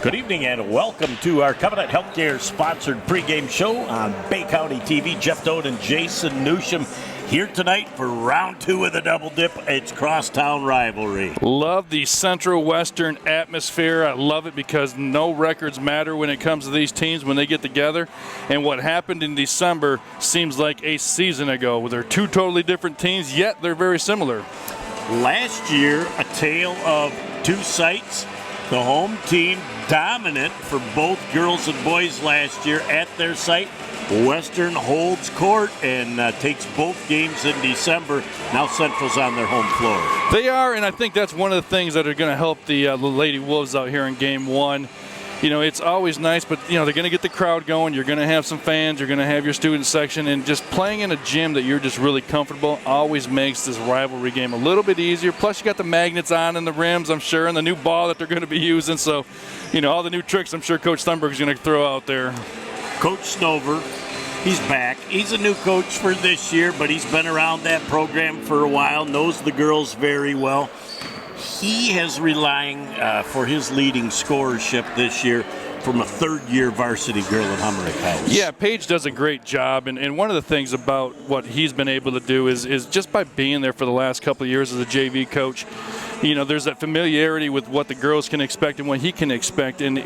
Good evening and welcome to our Covenant Healthcare sponsored pregame show on Bay County TV. Jeff Doan and Jason Newsham here tonight for round two of the double dip. It's crosstown rivalry. Love the Central Western atmosphere. I love it because no records matter when it comes to these teams when they get together. And what happened in December seems like a season ago. They're two totally different teams, yet they're very similar. Last year, a tale of two sites. The home team dominant for both girls and boys last year at their site. Western holds court and takes both games in December. Now Central's on their home floor. They are, and I think that's one of the things that are going to help the Lady Wolves out here in Game 1. You know, it's always nice, but, you know, they're going to get the crowd going. You're going to have some fans. You're going to have your student section. And just playing in a gym that you're just really comfortable always makes this rivalry game a little bit easier. Plus, you got the magnets on and the rims, I'm sure, and the new ball that they're going to be using. So, you know, all the new tricks I'm sure Coach Thunberg is going to throw out there. Coach Snover, he's back. He's a new coach for this year, but he's been around that program for a while, knows the girls very well. He is relying for his leading scorership this year from a third-year varsity girl at Humrick House. Yeah, Paige does a great job, and one of the things about what he's been able to do is just by being there for the last couple of years as a JV coach, you know, there's that familiarity with what the girls can expect and what he can expect, and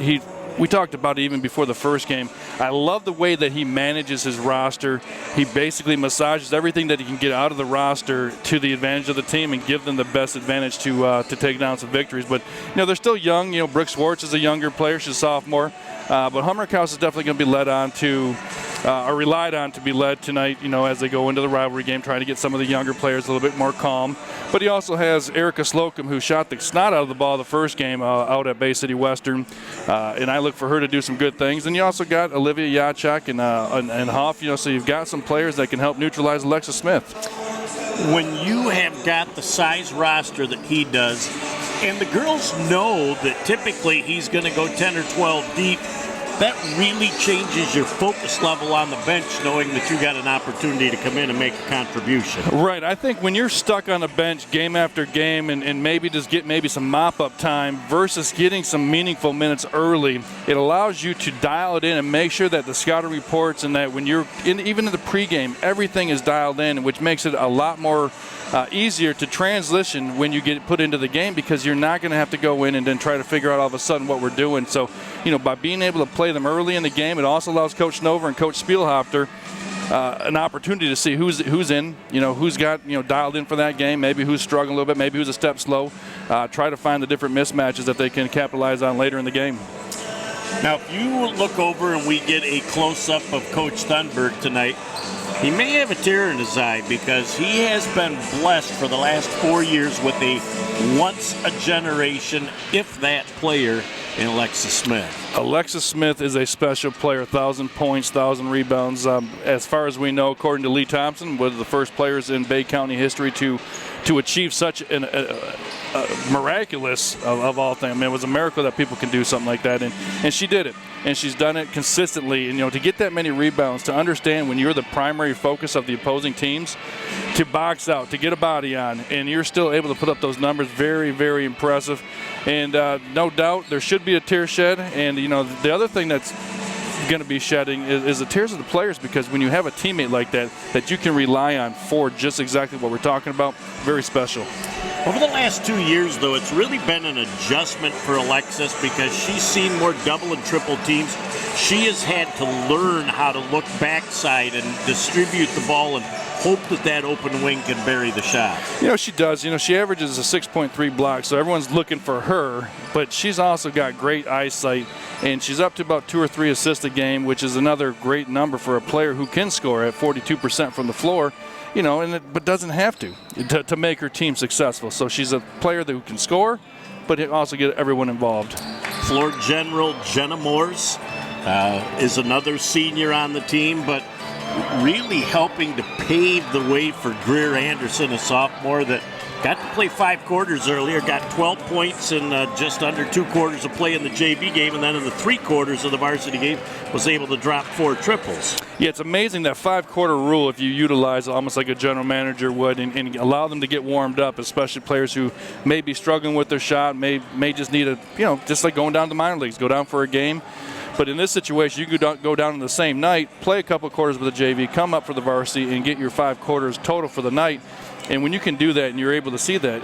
we talked about it even before the first game. I love the way that he manages his roster. He basically massages everything that he can get out of the roster to the advantage of the team and give them the best advantage to take down some victories. But, you know, they're still young. You know, Brooke Swartz is a younger player. She's a sophomore. But Humrick House is definitely going to be relied on to be led tonight, you know, as they go into the rivalry game, trying to get some of the younger players a little bit more calm. But he also has Erica Slocum, who shot the snot out of the ball the first game out at Bay City Western. And I look for her to do some good things. And you also got Olivia Yachak and Hoff, you know, so you've got some players that can help neutralize Alexis Smith. When you have got the size roster that he does, and the girls know that typically he's going to go 10 or 12 deep, that really changes your focus level on the bench, knowing that you got an opportunity to come in and make a contribution. Right. I think when you're stuck on the bench game after game and maybe just get maybe some mop-up time versus getting some meaningful minutes early, it allows you to dial it in and make sure that the scouting reports and that when you're even in the pregame, everything is dialed in, which makes it a lot more easier to transition when you get put into the game because you're not going to have to go in and then try to figure out all of a sudden what we're doing. So, you know, by being able to play them early in the game, it also allows Coach Snover and Coach Spielhofter an opportunity to see who's in, you know, who's got, you know, dialed in for that game, maybe who's struggling a little bit, maybe who's a step slow, try to find the different mismatches that they can capitalize on later in the game. Now, if you look over and we get a close-up of Coach Thunberg tonight, he may have a tear in his eye because he has been blessed for the last 4 years with a once-a-generation, if that, player in Alexis Smith. Alexis Smith is a special player, 1,000 points, 1,000 rebounds. As far as we know, according to Lee Thompson, one of the first players in Bay County history to achieve such a miraculous of all things. I mean, it was a miracle that people can do something like that, and she did it. And she's done it consistently. And, you know, to get that many rebounds, to understand when you're the primary focus of the opposing teams, to box out, to get a body on, and you're still able to put up those numbers, very, very impressive. And no doubt there should be a tear shed. And, you know, the other thing that's going to be shedding is the tears of the players, because when you have a teammate like that you can rely on for just exactly what we're talking about, very special. Over the last 2 years, though, it's really been an adjustment for Alexis because she's seen more double and triple teams. She has had to learn how to look backside and distribute the ball and hope that open wing can bury the shot. You know, she does. You know, she averages a 6.3 block, so everyone's looking for her, but she's also got great eyesight, and she's up to about 2 or 3 assists a game, which is another great number for a player who can score at 42% from the floor. You know, but doesn't have to make her team successful. So she's a player who can score, but also get everyone involved. Floor General Jenna Morse is another senior on the team, but really helping to pave the way for Greer Anderson, a sophomore that got to play 5 quarters earlier, got 12 points in just under 2 quarters of play in the JV game, and then in the 3 quarters of the varsity game was able to drop 4 triples. Yeah, it's amazing that 5-quarter rule, if you utilize almost like a general manager would, and allow them to get warmed up, especially players who may be struggling with their shot, may just need a, just like going down to the minor leagues, go down for a game. But in this situation, you could go down in the same night, play a couple of quarters with the JV, come up for the varsity, and get your 5 quarters total for the night. And when you can do that and you're able to see that,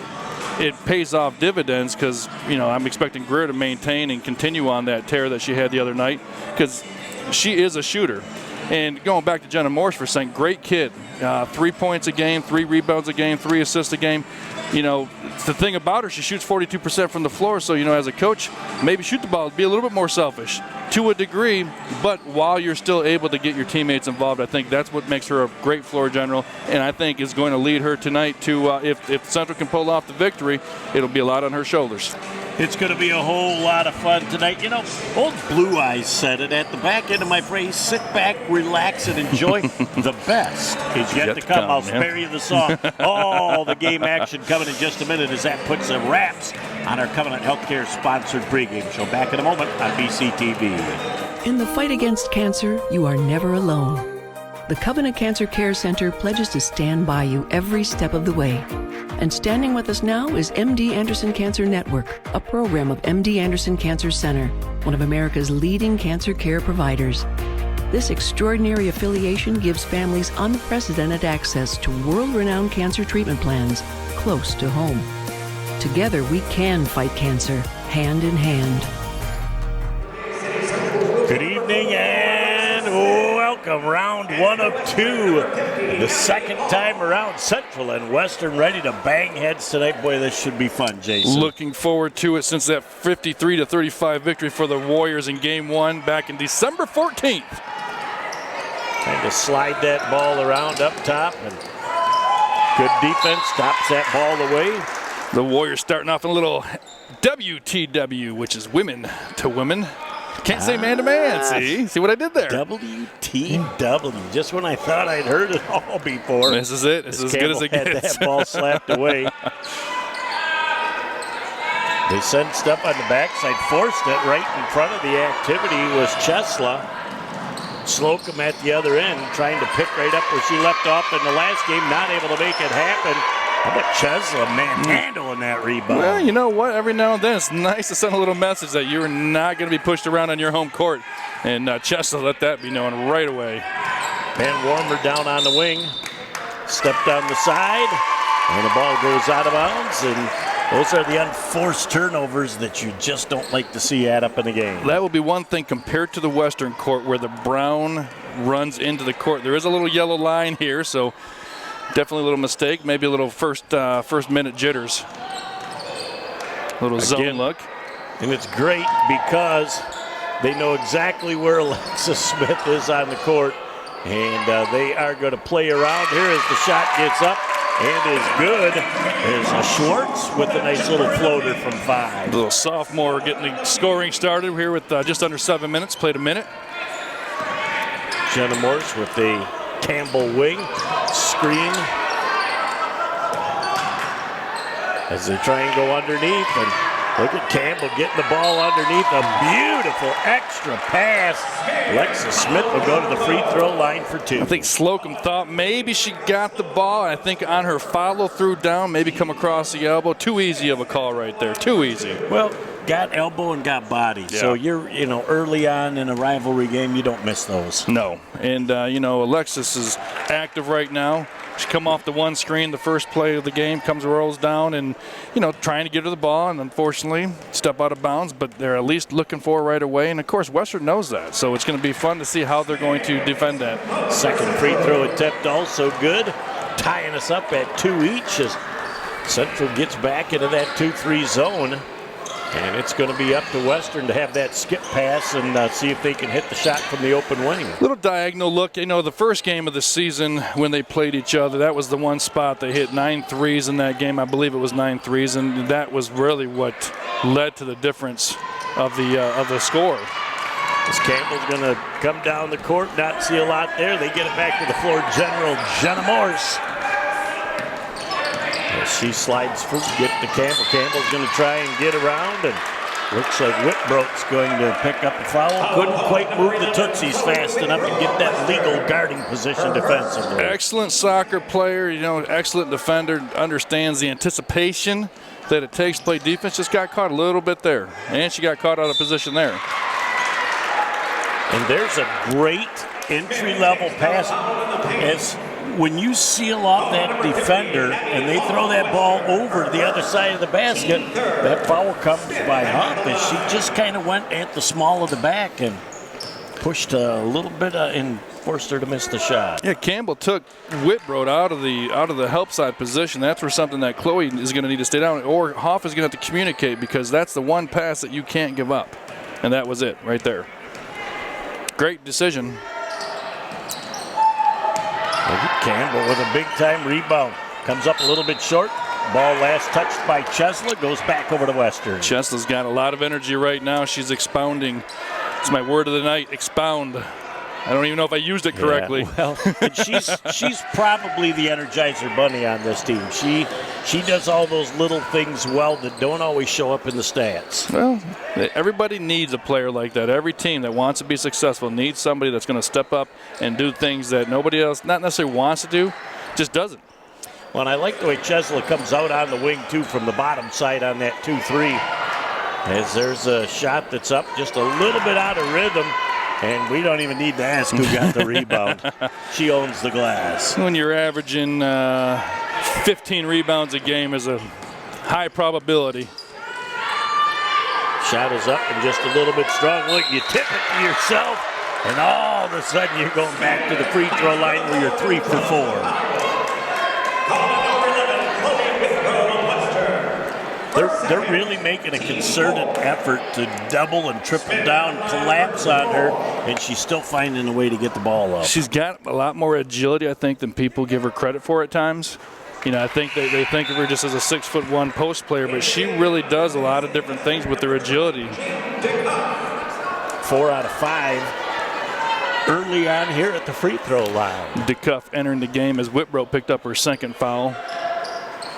it pays off dividends because, I'm expecting Greer to maintain and continue on that tear that she had the other night because she is a shooter. And going back to Jenna Morse for saying, great kid, 3 points a game, 3 rebounds a game, 3 assists a game. The thing about her, she shoots 42% from the floor. So, as a coach, maybe shoot the ball, be a little bit more selfish to a degree. But while you're still able to get your teammates involved, I think that's what makes her a great floor general. And I think is going to lead her tonight to, if Central can pull off the victory, it'll be a lot on her shoulders. It's going to be a whole lot of fun tonight. Old Blue Eyes said it at the back end of my phrase, sit back, relax, and enjoy. The best is yet to come. I'll spare you the song. The game action coming in just a minute as that puts the wraps on our Covenant Healthcare sponsored pregame show. Back in a moment on BCTV. In the fight against cancer, you are never alone. The Covenant Cancer Care Center pledges to stand by you every step of the way. And standing with us now is MD Anderson Cancer Network, a program of MD Anderson Cancer Center, one of America's leading cancer care providers. This extraordinary affiliation gives families unprecedented access to world-renowned cancer treatment plans close to home. Together, we can fight cancer, hand in hand. Good evening and welcome. Round 1 of 2. The second time around, Central and Western ready to bang heads tonight. Boy, this should be fun, Jason. Looking forward to it since that 53-35 victory for the Warriors in Game 1 back in December 14th. Trying to slide that ball around up top, and good defense stops that ball away. The Warriors starting off in a little WTW, which is women to women. Can't say man-to-man, see what I did there? WTW, just when I thought I'd heard it all before. This is it, it's as good as it gets. Had that ball slapped away. They sensed up on the backside, forced it right in front of the activity was Chesla. Slocum at the other end, trying to pick right up where she left off in the last game, not able to make it happen. How about Chesla manhandling that rebound? Well, you know what? Every now and then it's nice to send a little message that you're not going to be pushed around on your home court. And Chesla let that be known right away. Van Warmer down on the wing, stepped on the side, and the ball goes out of bounds. And those are the unforced turnovers that you just don't like to see add up in the game. That will be one thing compared to the Western court where the brown runs into the court. There is a little yellow line here, so definitely a little mistake, maybe a little first minute jitters. A little zone look. And it's great because they know exactly where Alexis Smith is on the court, and they are going to play around here as the shot gets up and is good. There's Schwartz with a nice little floater from 5. A little sophomore getting the scoring started here with just under 7 minutes, played a minute. Jenna Morse with the Campbell wing screen as they try and go underneath, and look at Campbell getting the ball underneath. A beautiful extra pass. Alexis Smith will go to the free throw line for 2. I think Slocum thought maybe she got the ball. I think on her follow through down, maybe come across the elbow. Too easy of a call right there. Too easy. Well, got elbow and got body. Yeah. So you're, early on in a rivalry game, you don't miss those. No. And, Alexis is active right now. She come off the one screen, the first play of the game, rolls down and, trying to get her the ball and unfortunately step out of bounds, but they're at least looking for her right away. And, of course, Western knows that. So it's going to be fun to see how they're going to defend that. Second free throw attempt also good. Tying us up at 2 each as Central gets back into that 2-3 zone. And it's going to be up to Western to have that skip pass and see if they can hit the shot from the open wing. Little diagonal look. The first game of the season when they played each other, that was the one spot they hit 9 threes in that game. I believe it was 9 threes, and that was really what led to the difference of the score. As Campbell's going to come down the court, not see a lot there. They get it back to the floor general, Jenna Morse. As she slides through, get to Campbell. Campbell's going to try and get around, and looks like Whitbrook's going to pick up a foul. Couldn't quite move the Tootsies fast enough to get that legal guarding position defensively. Excellent soccer player, excellent defender, understands the anticipation that it takes to play defense. Just got caught a little bit there, and she got caught out of position there. And there's a great entry-level pass. As when you seal off that defender and they throw that ball over to the other side of the basket, that foul comes by Huff as she just kind of went at the small of the back and pushed a little bit and forced her to miss the shot. Yeah, Campbell took Whitbrook out of the help side position. That's where something that Chloe is going to need to stay down, or Hoff is going to have to communicate, because that's the one pass that you can't give up. And that was it right there. Great decision. Campbell with a big-time rebound. Comes up a little bit short. Ball last touched by Chesla. Goes back over to Western. Chesla's got a lot of energy right now. She's expounding. It's my word of the night, expound. I don't even know if I used it correctly. Yeah, well, and she's probably the Energizer Bunny on this team. She does all those little things well that don't always show up in the stats. Well, everybody needs a player like that. Every team that wants to be successful needs somebody that's going to step up and do things that nobody else not necessarily wants to do, just doesn't. Well, and I like the way Chesla comes out on the wing, too, from the bottom side on that 2-3. As there's a shot that's up just a little bit out of rhythm. And we don't even need to ask who got the rebound. She owns the glass. When you're averaging 15 rebounds a game is a high probability. Shot is up and just a little bit strong. Look, you tip it to yourself, and all of a sudden you're going back to the free throw line where you're 3 for 4. They're really making a concerted effort to double and triple down, collapse on her, and she's still finding a way to get the ball up. She's got a lot more agility, I think, than people give her credit for at times. I think they think of her just as a 6'1" post player, but she really does a lot of different things with her agility. 4 out of 5 early on here at the free throw line. DeCuff entering the game as Whitbrook picked up her second foul.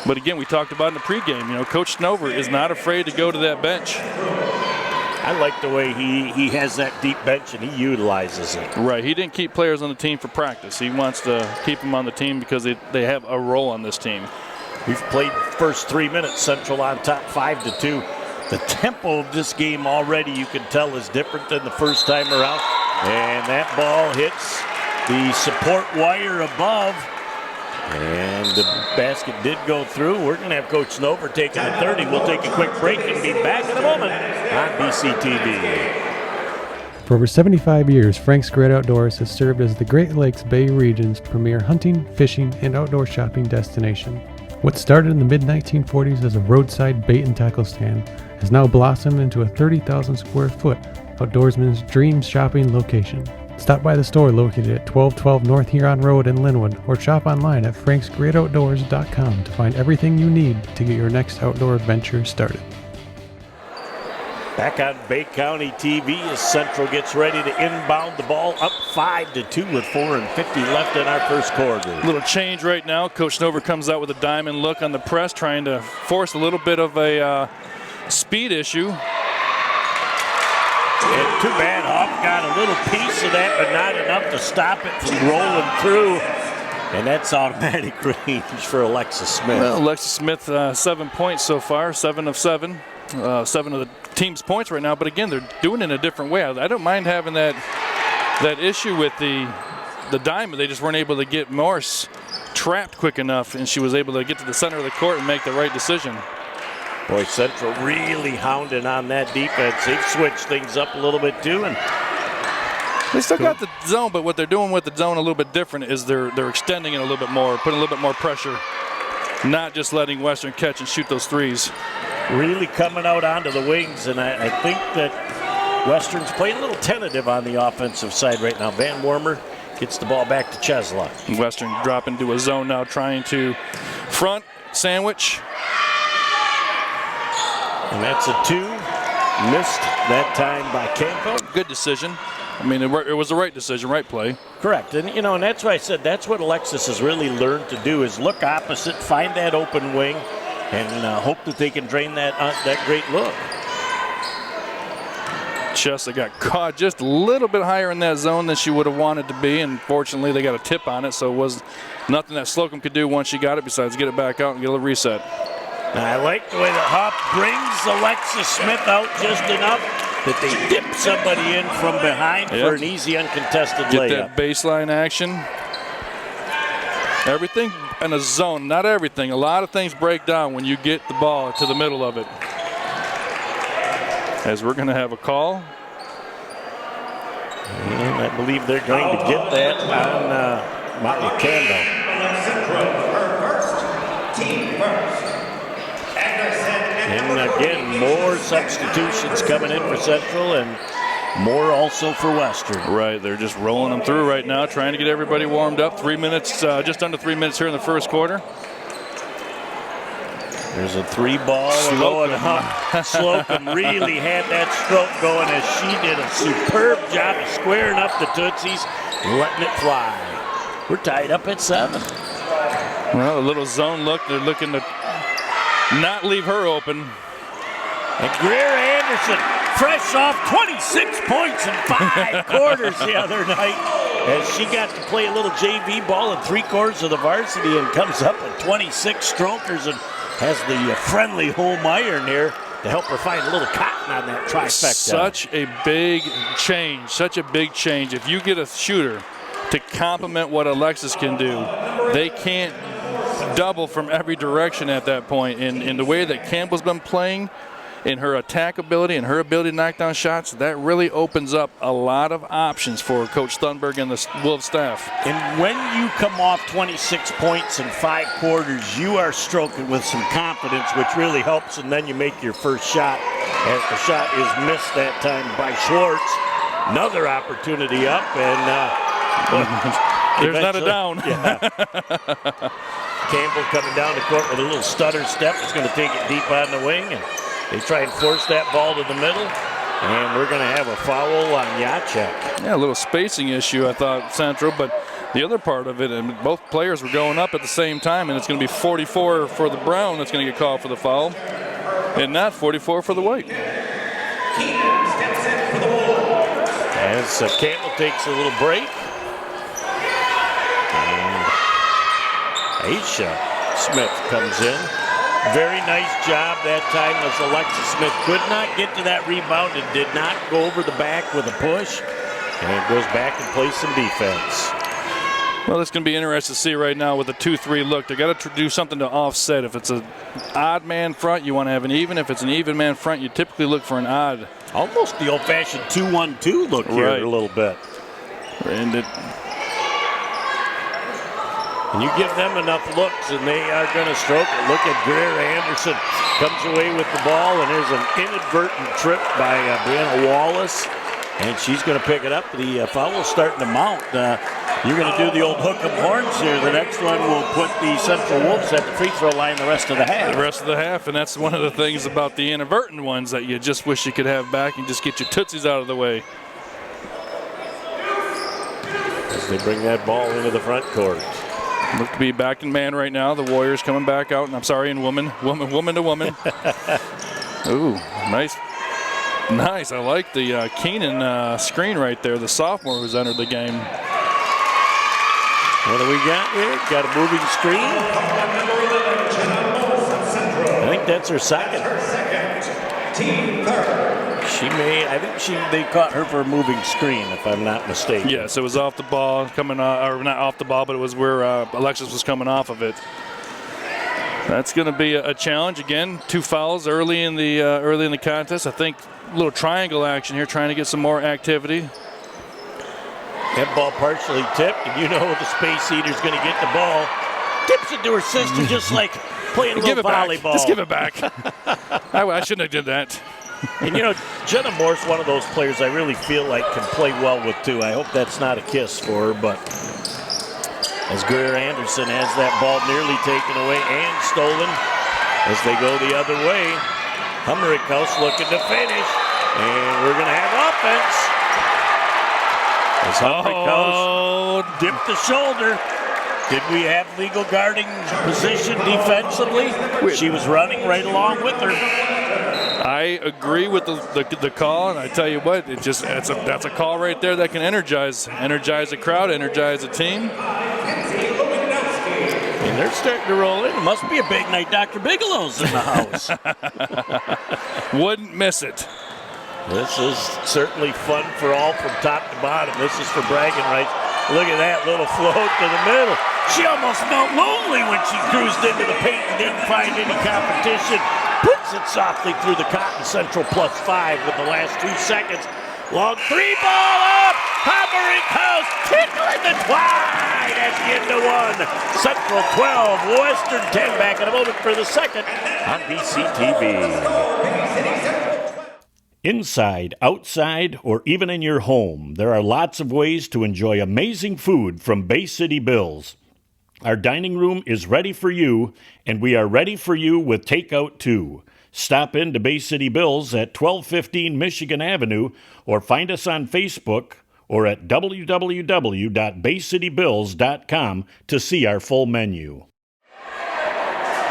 But again, we talked about in the pregame, Coach Snover is not afraid to go to that bench. I like the way he has that deep bench and he utilizes it. Right, he didn't keep players on the team for practice. He wants to keep them on the team because they have a role on this team. We've played first 3 minutes, Central on top 5-2. The tempo of this game already, you can tell, is different than the first time around. And that ball hits the support wire above. And the basket did go through. We're going to have Coach Snover taking a 30. We'll take a quick break and be back in a moment on BCTV. For over 75 years, Frank's Great Outdoors has served as the Great Lakes Bay region's premier hunting, fishing, and outdoor shopping destination. What started in the mid-1940s as a roadside bait and tackle stand has now blossomed into a 30,000 square foot outdoorsman's dream shopping location. Stop by the store located at 1212 North Huron Road in Linwood, or shop online at franksgreatoutdoors.com to find everything you need to get your next outdoor adventure started. Back on Bay County TV as Central gets ready to inbound the ball, up 5-2 with 4:50 left in our first quarter. Little change right now. Coach Snover comes out with a diamond look on the press, trying to force a little bit of a speed issue. And too bad Hoff got a little piece of that, but not enough to stop it from rolling through. And that's automatic range for Alexis Smith. Well, Alexis Smith, 7 points so far, 7 of 7. 7 of the team's points right now, but again, they're doing it in a different way. I don't mind having that issue with the diamond. They just weren't able to get Morse trapped quick enough, and she was able to get to the center of the court and make the right decision. Boy, Central really hounding on that defense. They've switched things up a little bit too, and they still got the zone, but what they're doing with the zone a little bit different is they're extending it a little bit more, putting a little bit more pressure, not just letting Western catch and shoot those threes. Really coming out onto the wings, and I think that Western's playing a little tentative on the offensive side right now. Van Wormer gets the ball back to Chesla. Western dropping into a zone now, trying to front, sandwich. And that's a 2. Missed that time by Campbell. Good decision. I mean, it was the right decision, right play. Correct. And, and that's why I said that's what Alexis has really learned to do is look opposite, find that open wing, and hope that they can drain that great look. Chessa got caught just a little bit higher in that zone than she would have wanted to be, and fortunately they got a tip on it, so it was nothing that Slocum could do once she got it besides get it back out and get a little reset. I like the way the hop brings Alexis Smith out just enough that they dip somebody in from behind for an easy uncontested layup. Get that baseline action. Everything in a zone, not everything. A lot of things break down when you get the ball to the middle of it. As we're going to have a call. And I believe they're going to get that on Molly Campbell. And again, more substitutions coming in for Central and more also for Western. Right, they're just rolling them through right now, trying to get everybody warmed up. 3 minutes, just under 3 minutes here in the first quarter. There's a 3-ball going up. Slocum really had that stroke going as she did a superb job of squaring up the Tootsies and letting it fly. We're tied up at 7. Well, a little zone look. They're looking to not leave her open. And Greer Anderson, fresh off 26 points in 5 quarters the other night, as she got to play a little JV ball in 3 quarters of the varsity and comes up with 26 strokers and has the friendly home iron there to help her find a little cotton on that trifecta. Such a big change, such a big change. If you get a shooter to complement what Alexis can do, they can't double from every direction at that point. And the way that Campbell's been playing, in her attack ability and her ability to knock down shots, that really opens up a lot of options for Coach Thunberg and the Wolves staff. And when you come off 26 points in 5 quarters, you are stroking with some confidence, which really helps, and then you make your first shot. As the shot is missed that time by Schwartz. Another opportunity up, and there's not a down. Yeah. Campbell coming down the court with a little stutter step. It's going to take it deep on the wing, and they try and force that ball to the middle, and we're going to have a foul on Jacek. Yeah, a little spacing issue, I thought, Central, but the other part of it, and both players were going up at the same time, and it's going to be 44 for the Brown that's going to get called for the foul, and not 44 for the White. As Campbell takes a little break, and Aisha Smith comes in. Very nice job that time as Alexis Smith could not get to that rebound and did not go over the back with a push, and goes back and plays some defense. Well, it's going to be interesting to see right now with the 2-3 look. They got to do something to offset. If it's an odd man front, you want to have an even. If it's an even man front, you typically look for an odd. Almost the old-fashioned 2-1-2 look here a little bit. And you give them enough looks, and they are going to stroke it. Look at Greer Anderson. Comes away with the ball, and there's an inadvertent trip by Brianna Wallace, and she's going to pick it up. The foul is starting to mount. You're going to do the old hook 'em horns here. The next one will put the Central Wolves at the free throw line the rest of the half. The rest of the half, and that's one of the things about the inadvertent ones that you just wish you could have back and just get your tootsies out of the way. As they bring that ball into the front court. Look to be back in man right now. The Warriors coming back out, and I'm sorry, in woman to woman. Ooh, nice. I like the Keenan screen right there, the sophomore who's entered the game. What do we got here? Got a moving screen. I think that's her second. Team third. I think they caught her for a moving screen, if I'm not mistaken. Yes, it was off the ball, or not off the ball, but it was where Alexis was coming off of it. That's going to be a challenge again. 2 fouls early in the contest. I think a little triangle action here, trying to get some more activity. That ball partially tipped, and you know the Space Eater's going to get the ball. Tips it to her sister, just like playing a little volleyball. Just give it back. I shouldn't have did that. And, Jenna Moore's one of those players I really feel like can play well with, too. I hope that's not a kiss for her, but as Greer Anderson has that ball nearly taken away and stolen as they go the other way. Humrick House looking to finish. And we're going to have offense. As Humrick House dipped the shoulder. Did we have legal guarding position defensively? She was running right along with her. I agree with the call, and I tell you what, that's a call right there that can energize a crowd, energize a team. And they're starting to roll in. It must be a big night. Dr. Bigelow's in the house. Wouldn't miss it. This is certainly fun for all from top to bottom. This is for bragging rights. Look at that little float to the middle. She almost felt lonely when she cruised into the paint and didn't find any competition. Puts it softly through the Cotton Central +5 with the last 2 seconds. Long 3-ball up. Humrick House tickling the twine at the end of 1. Central 12, Western 10. Back in a moment for the second on BCTV. Inside, outside, or even in your home, there are lots of ways to enjoy amazing food from Bay City Bills. Our dining room is ready for you, and we are ready for you with takeout too. Stop in to Bay City Bills at 1215 Michigan Avenue, or find us on Facebook or at www.baycitybills.com to see our full menu.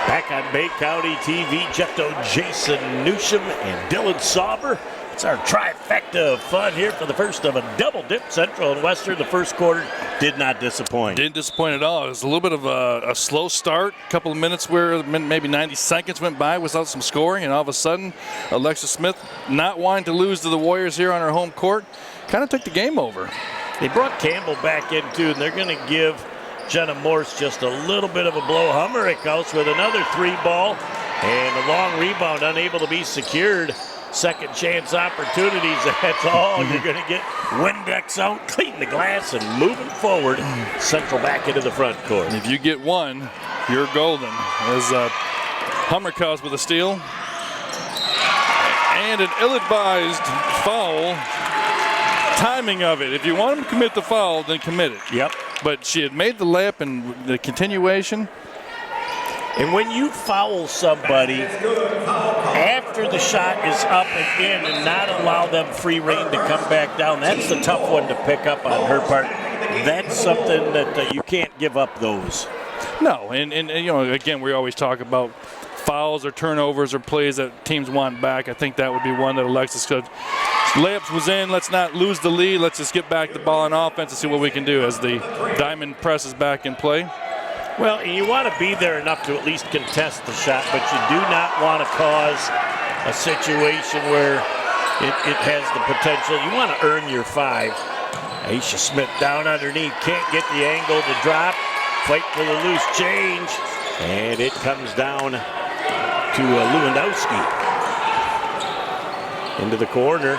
Back on Bay County TV, Jeffo Jason Newsham and Dylan Sauber. It's our trifecta of fun here for the first of a double dip. Central and Western, the first quarter did not disappoint. Didn't disappoint at all. It was a little bit of a slow start. A couple of minutes where maybe 90 seconds went by without some scoring, and all of a sudden, Alexa Smith, not wanting to lose to the Warriors here on her home court, kind of took the game over. They brought Campbell back in too, and they're going to give Jenna Morse just a little bit of a blow. Humrick House with another 3-ball and a long rebound, unable to be secured. Second chance opportunities, that's all. You're going to get Windex out, clean the glass, and moving forward. Central back into the front court. If you get one, you're golden. As Humrick House with a steal. And an ill-advised foul. Timing of it. If you want to commit the foul, then commit it. Yep. But she had made the layup and the continuation. And when you foul somebody after the shot is up and in and not allow them free reign to come back down, that's the tough one to pick up on her part. That's something that you can't give up those. No, and you know, again, we always talk about fouls or turnovers or plays that teams want back. I think that would be one that Alexis could. Layups was in. Let's not lose the lead. Let's just get back the ball on offense and see what we can do as the diamond press is back in play. Well, and you want to be there enough to at least contest the shot, but you do not want to cause a situation where it has the potential. You want to earn your 5. Aisha Smith down underneath, can't get the angle to drop. Fight for the loose change, and it comes down to Lewandowski. Into the corner.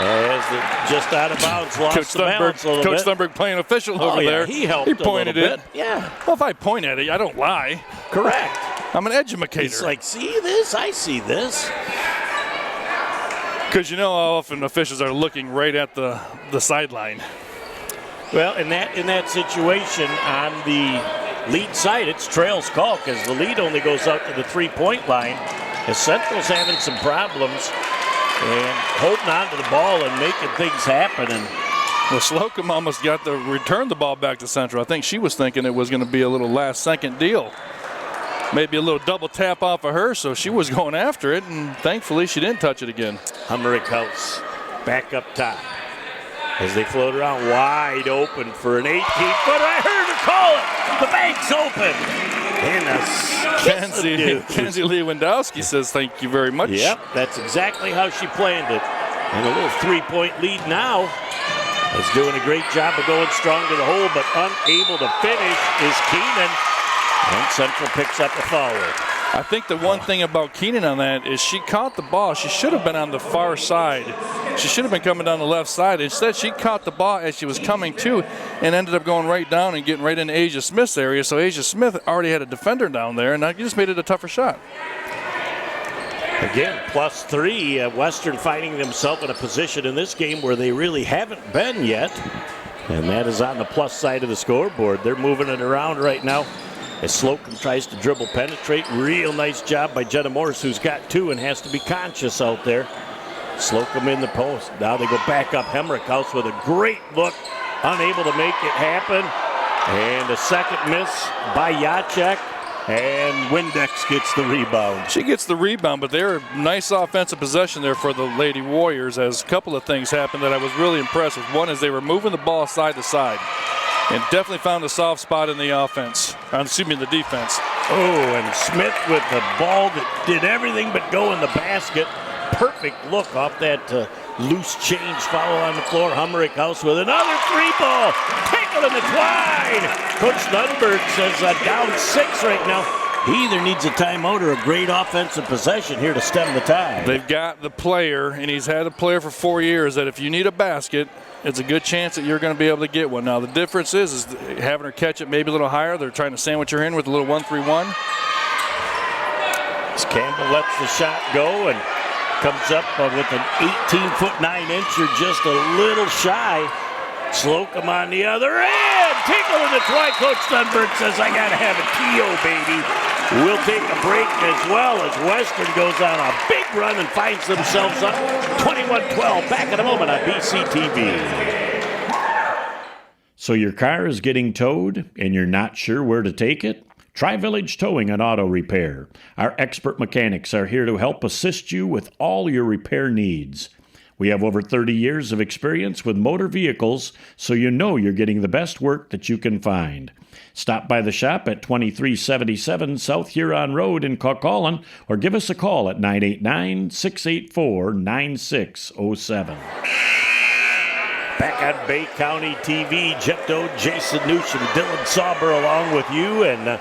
As just out of bounds, lost the balance a little bit. Coach Thunberg playing official over there. He helped. He pointed a little it. Bit. Yeah. Well, if I point at it, I don't lie. Correct. I'm an educator. It's like, see this? I see this. Because you know how often officials are looking right at the sideline. Well, in that situation on the lead side, it's Trail's call because the lead only goes out to the 3-point line. As Central's having some problems. And holding on to the ball and making things happen. And well, Slocum almost got to return the ball back to Central. I think she was thinking it was going to be a little last-second deal. Maybe a little double tap off of her, so she was going after it, and thankfully she didn't touch it again. Humrick House back up top as they float around wide open for an 18-footer. I heard her call it. The bank's open. And Kenzie Lewandowski says thank you very much. Yep, that's exactly how she planned it. And a little 3-point lead now. Is doing a great job of going strong to the hole, but unable to finish is Keenan. And Central picks up the foul. I think the one thing about Keenan on that is she caught the ball. She should have been on the far side. She should have been coming down the left side. Instead, she caught the ball as she was coming to and ended up going right down and getting right into Asia Smith's area. So Asia Smith already had a defender down there, and that just made it a tougher shot. Again, +3. Western finding themselves in a position in this game where they really haven't been yet. And that is on the plus side of the scoreboard. They're moving it around right now. As Slocum tries to dribble penetrate. Real nice job by Jenna Morris, who's got 2 and has to be conscious out there. Slocum in the post. Now they go back up. Hemrick House with a great look. Unable to make it happen. And a second miss by Jacek. And Windex gets the rebound. She gets the rebound, but they're nice offensive possession there for the Lady Warriors, as a couple of things happened that I was really impressed with. One is they were moving the ball side to side and definitely found a soft spot in the offense. The defense. Oh, and Smith with the ball that did everything but go in the basket. Perfect look off that loose change foul on the floor. Humrick House with another 3-ball. Tickled in the twine. Coach Lundberg says down 6 right now. He either needs a timeout or a great offensive possession here to stem the tide. They've got the player, and he's had a player for 4 years, that if you need a basket, it's a good chance that you're going to be able to get one. Now, the difference is having her catch it maybe a little higher. They're trying to sandwich her in with a little 1-3-1. As Campbell lets the shot go and comes up with an 18-foot 9-incher, just a little shy. Slocum on the other end. Tinkle in the twine. Coach Dunberg says, I got to have a TO, baby. We'll take a break as well as Western goes on a big run and finds themselves up 21-12. Back in a moment on BCTV. So your car is getting towed and you're not sure where to take it? Try Village Towing and Auto Repair. Our expert mechanics are here to help assist you with all your repair needs. We have over 30 years of experience with motor vehicles, so you know you're getting the best work that you can find. Stop by the shop at 2377 South Huron Road in Caucaulin or give us a call at 989-684-9607. Back on Bay County TV, Jepto, Jason Noosh, and Dylan Sauber along with you. And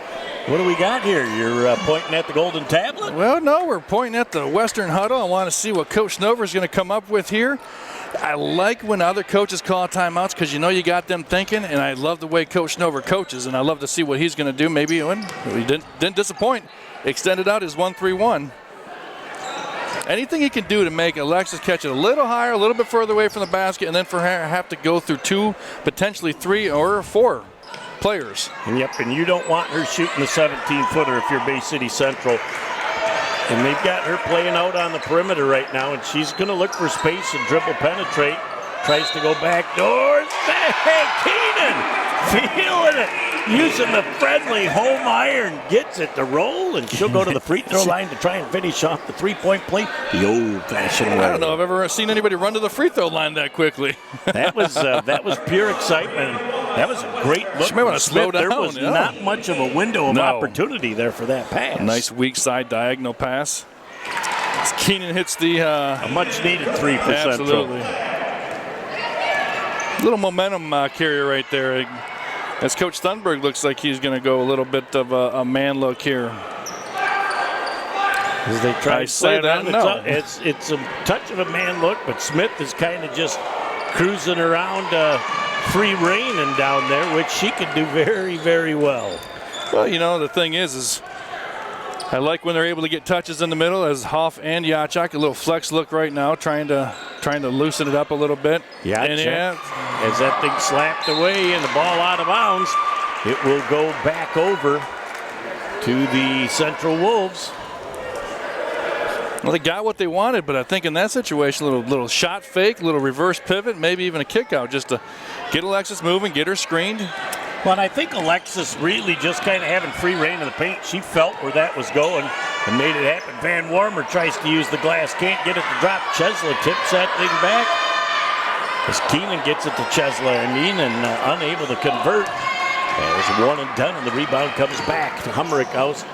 what do we got here? You're pointing at the golden tablet? Well, no, we're pointing at the Western huddle. I want to see what Coach Snover is going to come up with here. I like when other coaches call timeouts because you know you got them thinking, and I love the way Coach Snover coaches, and I love to see what he's going to do. Maybe he didn't disappoint. Extended out his 1-3-1. Anything he can do to make Alexis catch it a little higher, a little bit further away from the basket, and then for her have to go through 2, potentially 3 or 4 players. Yep, and you don't want her shooting the 17-footer if you're Bay City Central. And they've got her playing out on the perimeter right now, and she's going to look for space and dribble penetrate. Tries to go back doors. Hey, Keenan! Feeling it. Using the friendly home iron. Gets it to roll, and she'll go to the free throw line to try and finish off the three-point play the old-fashioned way. I don't know if I've ever seen anybody run to the free throw line that quickly. That was pure excitement. That was a great look. She may want to slow down. There was not much of a window of opportunity there for that pass. Nice weak side diagonal pass. Keenan hits the a much-needed 3 for absolutely. Central. Little momentum carrier right there. As Coach Thunberg looks like he's going to go a little bit of a man look here. As they try to say that, no. It's a touch of a man look, but Smith is kind of just cruising around free reining down there, which she can do very, very well. Well, you know, the thing is I like when they're able to get touches in the middle as Hoff and Jacek. A little flex look right now, trying to loosen it up a little bit. Jacek, as that thing slapped away and the ball out of bounds, it will go back over to the Central Wolves. Well, they got what they wanted, but I think in that situation, a little shot fake, a little reverse pivot, maybe even a kick out just to get Alexis moving, get her screened. Well, and I think Alexis really just kind of having free reign of the paint. She felt where that was going and made it happen. Van Warmer tries to use the glass, can't get it to drop. Chesla tips that thing back. As Keenan gets it to Chesla, and unable to convert. There's one and done, and the rebound comes back to Humrick House.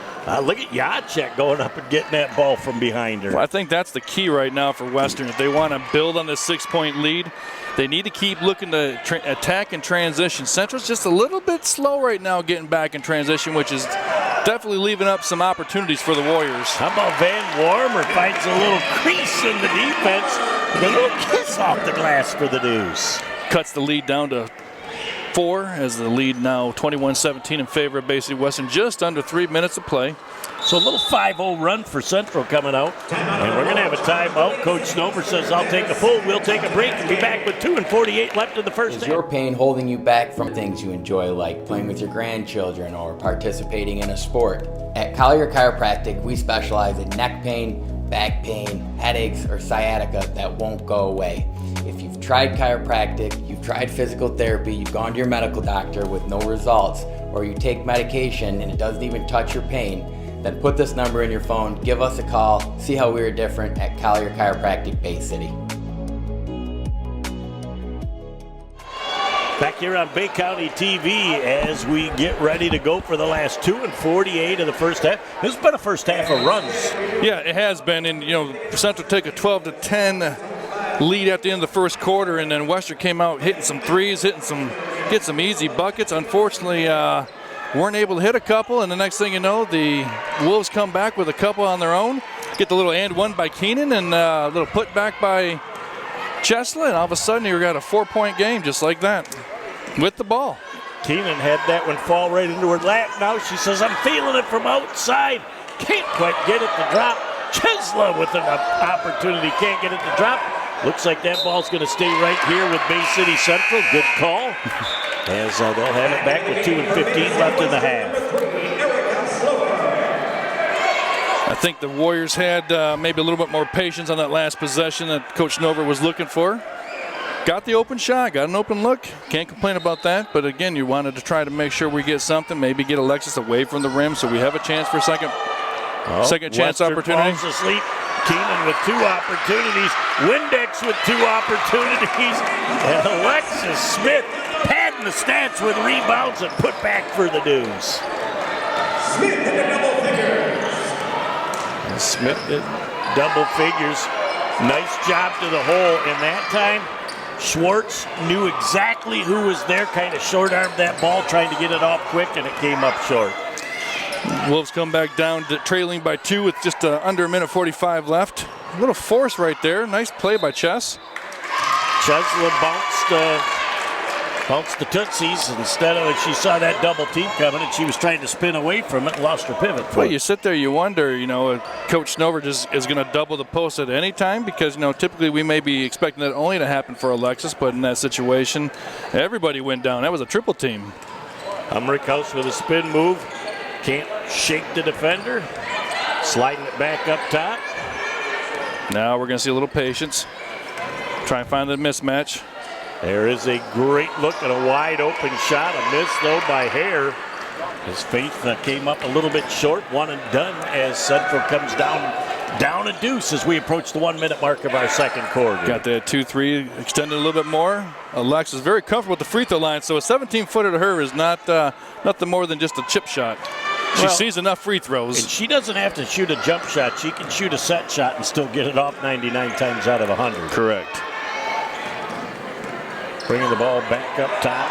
Look at Jacek going up and getting that ball from behind her. Well, I think that's the key right now for Western. If they want to build on this 6-point lead, they need to keep looking to attack and transition. Central's just a little bit slow right now getting back in transition, which is definitely leaving up some opportunities for the Warriors. How about Van Warmer finds a little crease in the defense. A little kiss off the glass for the deuce. Cuts the lead down to 4 as the lead now 21-17 in favor of Bay City Western. Just under 3 minutes of play. So a little 5-0 run for Central coming out. And we're going to have a timeout. Coach Snover says, I'll take a full. We'll take a break and be back with 2:48 left in the first half. Is your pain holding you back from things you enjoy, like playing with your grandchildren or participating in a sport? At Collier Chiropractic, we specialize in neck pain, back pain, headaches, or sciatica that won't go away. If you've tried chiropractic, you've tried physical therapy, you've gone to your medical doctor with no results, or you take medication and it doesn't even touch your pain, then put this number in your phone, give us a call, see how we're different at Collier Chiropractic Bay City. Back here on Bay County TV as we get ready to go for the last 2:48 of the first half. This has been a first half of runs. Yeah, it has been. And, Central took a 12-10 lead at the end of the first quarter, and then Western came out hitting some threes, hit some easy buckets. Unfortunately, weren't able to hit a couple, and the next thing you know, the Wolves come back with a couple on their own. Get the little and one by Keenan and a little putback by Chesley, and all of a sudden you got a 4-point game just like that with the ball. Keenan had that one fall right into her lap. Now she says, I'm feeling it from outside. Can't quite get it to drop. Chesley with an opportunity, can't get it to drop. Looks like that ball's going to stay right here with Bay City Central. Good call. As they'll have it back with 2:15 left in the half. I think the Warriors had maybe a little bit more patience on that last possession that Coach Snover was looking for. Got the open shot, got an open look. Can't complain about that. But again, you wanted to try to make sure we get something, maybe get Alexis away from the rim so we have a chance for a second chance Western opportunity. Falls asleep. Keenan with 2 opportunities. Windex with 2 opportunities. And Alexis Smith padding the stats with rebounds and put back for the Deuce. Smith in the double figures. Smith did double figures. Nice job to the hole. And that time, Schwartz knew exactly who was there, kind of short-armed that ball, trying to get it off quick, and it came up short. Wolves come back down to trailing by 2 with just under a minute 45 left. A little force right there. Nice play by Chess. Chesley bounced the Tootsies instead of, she saw that double team coming and she was trying to spin away from it and lost her pivot. Well, you sit there, you wonder, Coach Snover just is going to double the post at any time because, typically we may be expecting that only to happen for Alexis, but in that situation, everybody went down. That was a triple team. Humrickhouse with a spin move. Can't shake the defender. Sliding it back up top. Now we're going to see a little patience. Try and find the mismatch. There is a great look at a wide open shot. A miss, though, by Hare. His feet came up a little bit short. One and done as Central comes down a deuce as we approach the 1-minute mark of our second quarter. Got that 2-3 extended a little bit more. Alexis very comfortable with the free throw line, so a 17-footer to her is not nothing more than just a chip shot. She sees enough free throws. And she doesn't have to shoot a jump shot. She can shoot a set shot and still get it off 99 times out of 100. Correct. Bringing the ball back up top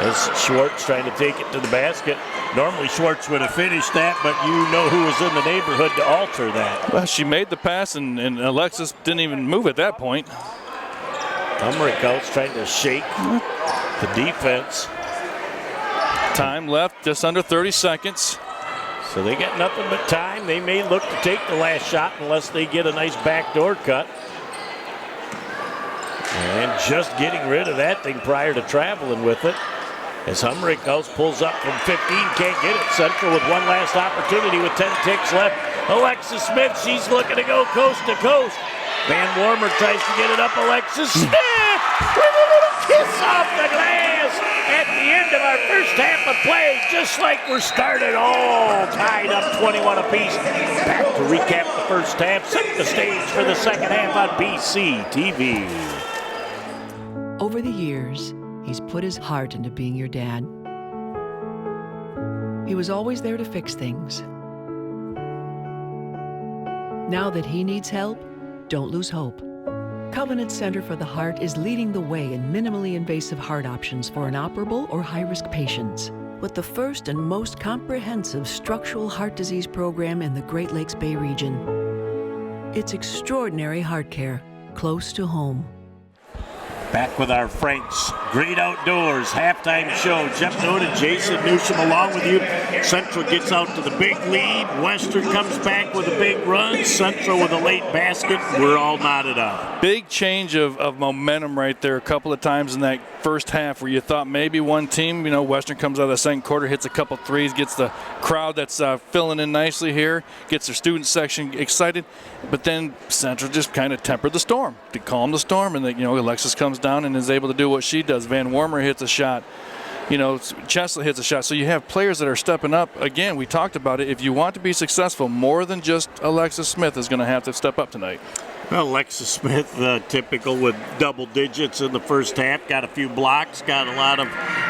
as Schwartz trying to take it to the basket. Normally Schwartz would have finished that, but you know who was in the neighborhood to alter that. Well, she made the pass, and Alexis didn't even move at that point. Humrickhouse trying to shake the defense. Time left, just under 30 seconds. So they got nothing but time. They may look to take the last shot unless they get a nice backdoor cut. And just getting rid of that thing prior to traveling with it. As Humrickhouse pulls up from 15, can't get it. Central with one last opportunity with 10 ticks left. Alexis Smith, she's looking to go coast to coast. Van Warmer tries to get it up. Alexis Smith with a little kiss off the glass at the end of our first half of play, just like we're started, all tied up 21 apiece. Back to recap the first half, set the stage for the second half on BCTV. Over the years, he's put his heart into being your dad. He was always there to fix things. Now that he needs help, don't lose hope. Covenant Center for the Heart is leading the way in minimally invasive heart options for inoperable or high-risk patients, with the first and most comprehensive structural heart disease program in the Great Lakes Bay region. It's extraordinary heart care, close to home. Back with our Frank's Great Outdoors halftime show. Jeff Noda, Jason Newsham along with you. Central gets out to the big lead. Western comes back with a big run. Central with a late basket. We're all knotted up. Big change of momentum right there a couple of times in that first half where you thought maybe one team, Western comes out of the second quarter, hits a couple threes, gets the crowd that's filling in nicely here, gets their student section excited, but then Central just kind of tempered the storm to calm the storm, and Alexis comes down and is able to do what she does. Van Wormer hits a shot. Chesley hits a shot. So you have players that are stepping up. Again, we talked about it. If you want to be successful, more than just Alexis Smith is going to have to step up tonight. Well, Alexis Smith, typical with double digits in the first half. Got a few blocks, got a lot of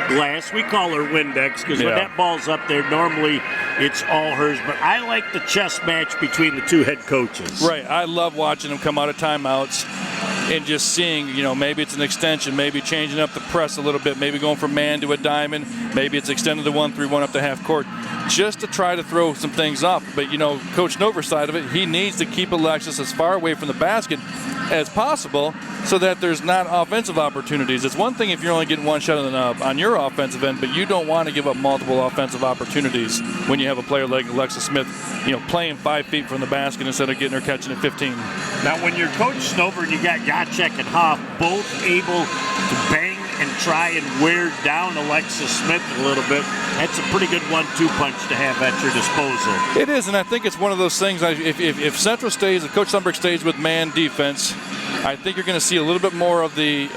glass. We call her Windex because when that ball's up there, normally it's all hers. But I like the chess match between the two head coaches. Right. I love watching them come out of timeouts and just seeing, maybe it's an extension, maybe changing up the press a little bit, maybe going from man to a diamond, maybe it's extended the 1-3-1 up to half court, just to try to throw some things up. But, Coach Nover's side of it, he needs to keep Alexis as far away from the basket as possible so that there's not offensive opportunities. It's one thing if you're only getting one shot on your offensive end, but you don't want to give up multiple offensive opportunities when you have a player like Alexis Smith, playing 5 feet from the basket instead of getting her catching at 15. Now, when you're Coach Snover and you got Gotchek and Hoff both able to bang and try and wear down Alexis Smith a little bit, that's a pretty good 1-2 punch to have at your disposal. It is, and I think it's one of those things, if Central stays, if Coach Sundberg stays with man defense, I think you're going to see a little bit more of the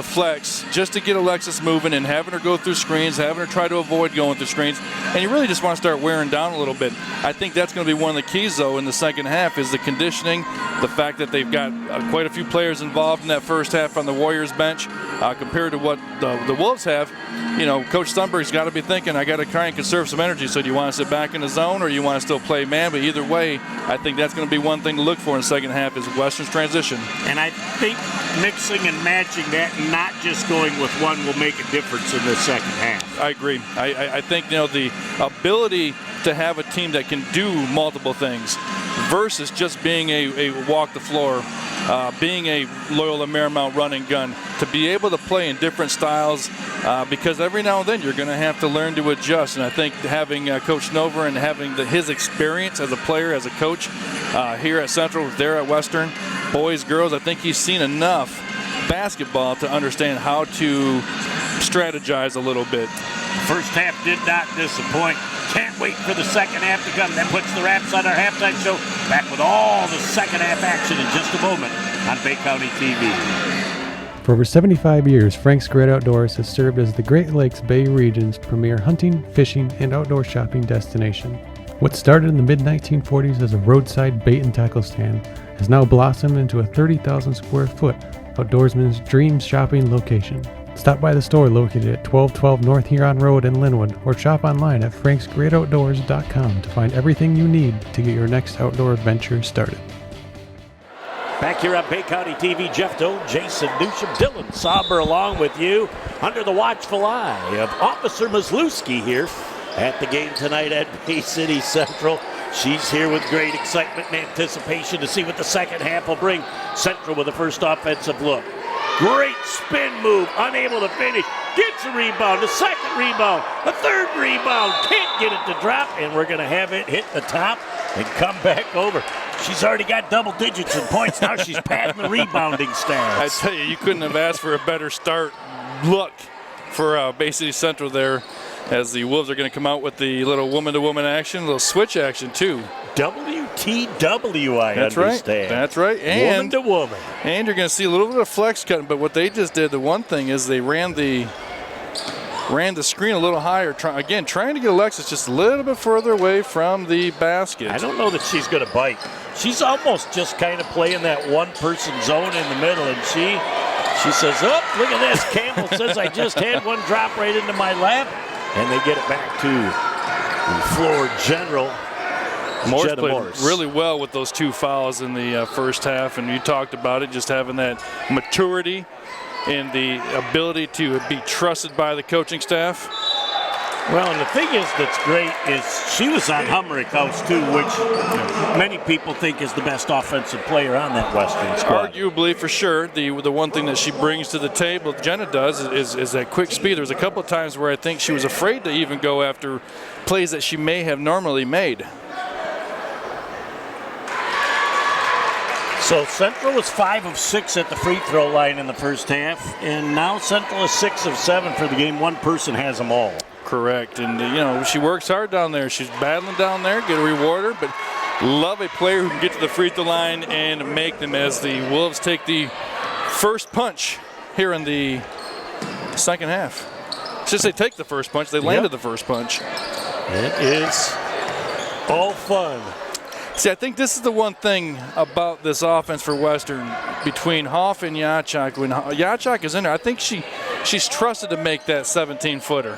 flex just to get Alexis moving and having her go through screens, having her try to avoid going through screens, and you really just want to start wearing down a little bit. I think that's going to be one of the keys, though, in the second half is the conditioning, the fact that they've got quite a few players involved in that first half on the Warriors bench compared to what the Wolves have. Coach Sundberg's got to be thinking, I got to try and conserve some energy. So do you want to sit back in the zone or you want to still play man? But either way, I think that's going to be one thing to look for in the second half is Western's transition. And I think mixing and matching that, not just going with one, will make a difference in the second half. I agree. I think the ability to have a team that can do multiple things versus just being a walk the floor, being a Loyola Marymount run and gun, to be able to play in different styles because every now and then you're going to have to learn to adjust. And I think having Coach Nover and having his experience as a player, as a coach here at Central, there at Western, boys, girls, I think he's seen enough basketball to understand how to strategize a little bit. First half did not disappoint. Can't wait for the second half to come. That puts the wraps on our halftime show. Back with all the second half action in just a moment on Bay County TV. For over 75 years, Frank's Great Outdoors has served as the Great Lakes Bay region's premier hunting, fishing, and outdoor shopping destination. What started in the mid-1940s as a roadside bait and tackle stand has now blossomed into a 30,000 square foot outdoorsman's dream shopping location. Stop by the store located at 1212 North Huron Road in Linwood or shop online at franksgreatoutdoors.com to find everything you need to get your next outdoor adventure started. Back here on Bay County TV, Jeff Doe, Jason Newsham, Dylan Sauber along with you under the watchful eye of Officer Maslewski here at the game tonight at Bay City Central. She's here with great excitement and anticipation to see what the second half will bring. Central with the first offensive look. Great spin move, unable to finish. Gets a rebound, a second rebound, a third rebound. Can't get it to drop, and we're going to have it hit the top and come back over. She's already got double digits in points. Now she's padding the rebounding stats. I tell you, you couldn't have asked for a better start look for Bay City Central there, as the Wolves are going to come out with the little woman-to-woman action, a little switch action, too. WTW, I understand. That's right. And woman to woman. And you're going to see a little bit of flex cutting, but what they just did, the one thing is they ran the screen a little higher, trying to get Alexis just a little bit further away from the basket. I don't know that she's going to bite. She's almost just kind of playing that one-person zone in the middle, and she says, oh, look at this. Campbell says I just had one drop right into my lap, and they get it back to the floor general. Morris played really well with those two fouls in the first half, and you talked about it, just having that maturity and the ability to be trusted by the coaching staff. Well, and the thing that's great is she was on Humrick House too, which many people think is the best offensive player on that Western squad. Arguably, for sure, the one thing that she brings to the table, Jenna does, is that quick speed. There was a couple of times where I think she was afraid to even go after plays that she may have normally made. So Central was 5 of 6 at the free throw line in the first half, and now Central is 6 of 7 for the game. One person has them all. Correct, and she works hard down there. She's battling down there, get a rewarder, but love a player who can get to the free throw line and make them as the Wolves take the first punch here in the second half. Since they take the first punch, they landed the first punch. It is all fun. See, I think this is the one thing about this offense for Western between Hoff and Yachak. When Yachak is in there, I think she's trusted to make that 17-footer.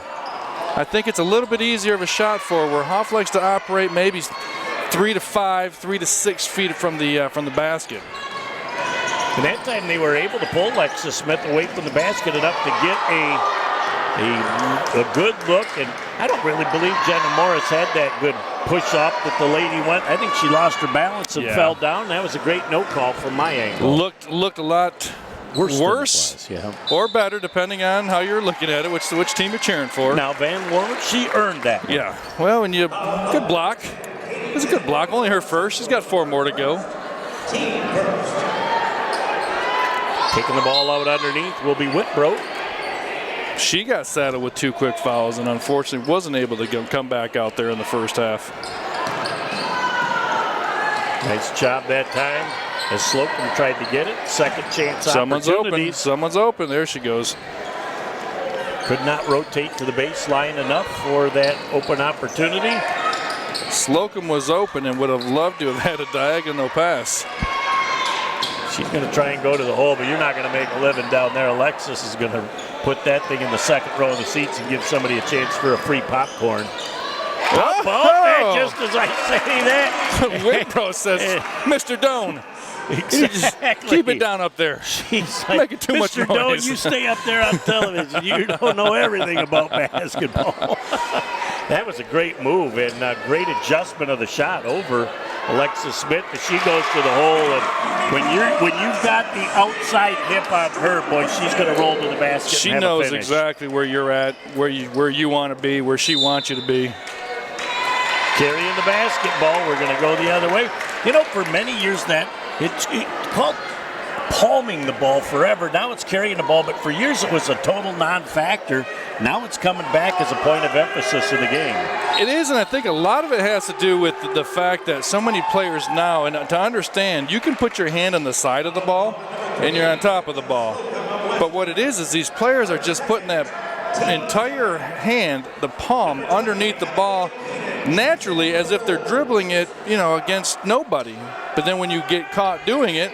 I think it's a little bit easier of a shot for her, where Hoff likes to operate maybe 3 to 5, 3 to 6 feet from the basket. And that time they were able to pull Alexis Smith away from the basket enough to get a good look. And I don't really believe Jenna Morris had that good push up that the lady went. I think she lost her balance and fell down. That was a great no call from my angle. Looked a lot worse or better, depending on how you're looking at it, which team you're cheering for. Now Van Warwick, she earned that. Yeah. Well, and good block. It was a good block. Only her first. She's got 4 more to go. Taking the ball out underneath will be Whitbrook. She got saddled with 2 quick fouls and unfortunately wasn't able to come back out there in the first half. Nice job that time as Slocum tried to get it. Second chance Someone's opportunities. open. Someone's open. There she goes. Could not rotate to the baseline enough for that open opportunity. Slocum was open and would have loved to have had a diagonal pass. She's going to try and go to the hole, but you're not going to make a living down there. Alexis is going to put that thing in the second row of the seats and give somebody a chance for a free popcorn. Pop that just as I say that. Whitbro says, Mr. Doan, exactly. Keep it down up there. She's like, making too much Mr. noise. Doan, you stay up there on television. You don't know everything about basketball. That was a great move and great adjustment of the shot over Alexis Smith, but she goes to the hole, and when you've got the outside hip on her, boy, she's going to roll to the basket. She and have knows a finish. exactly where you're at, where you want to be, where she wants you to be. Carrying the basketball, we're going to go the other way. You know, for many years it's called palming the ball forever. Now it's carrying the ball, but for years it was a total non-factor. Now it's coming back as a point of emphasis in the game. It is, and I think a lot of it has to do with the fact that so many players now, and to understand, you can put your hand on the side of the ball and you're on top of the ball. But what it is these players are just putting that entire hand, the palm, underneath the ball naturally as if they're dribbling it, against nobody. But then when you get caught doing it,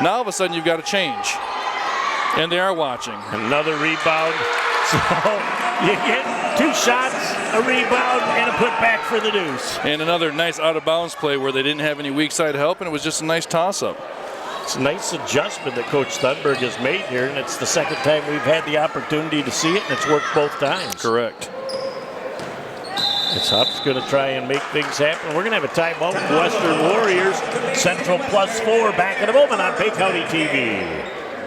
now all of a sudden you've got to change. And they are watching. Another rebound. So you get 2 shots, a rebound, and a putback for the deuce. And another nice out-of-bounds play where they didn't have any weak side help, and it was just a nice toss-up. It's a nice adjustment that Coach Thunberg has made here, and it's the second time we've had the opportunity to see it, and it's worked both times. Correct. It's Huff's going to try and make things happen. We're going to have a timeout with the Western Warriors. Central +4 back in a moment on Bay County TV.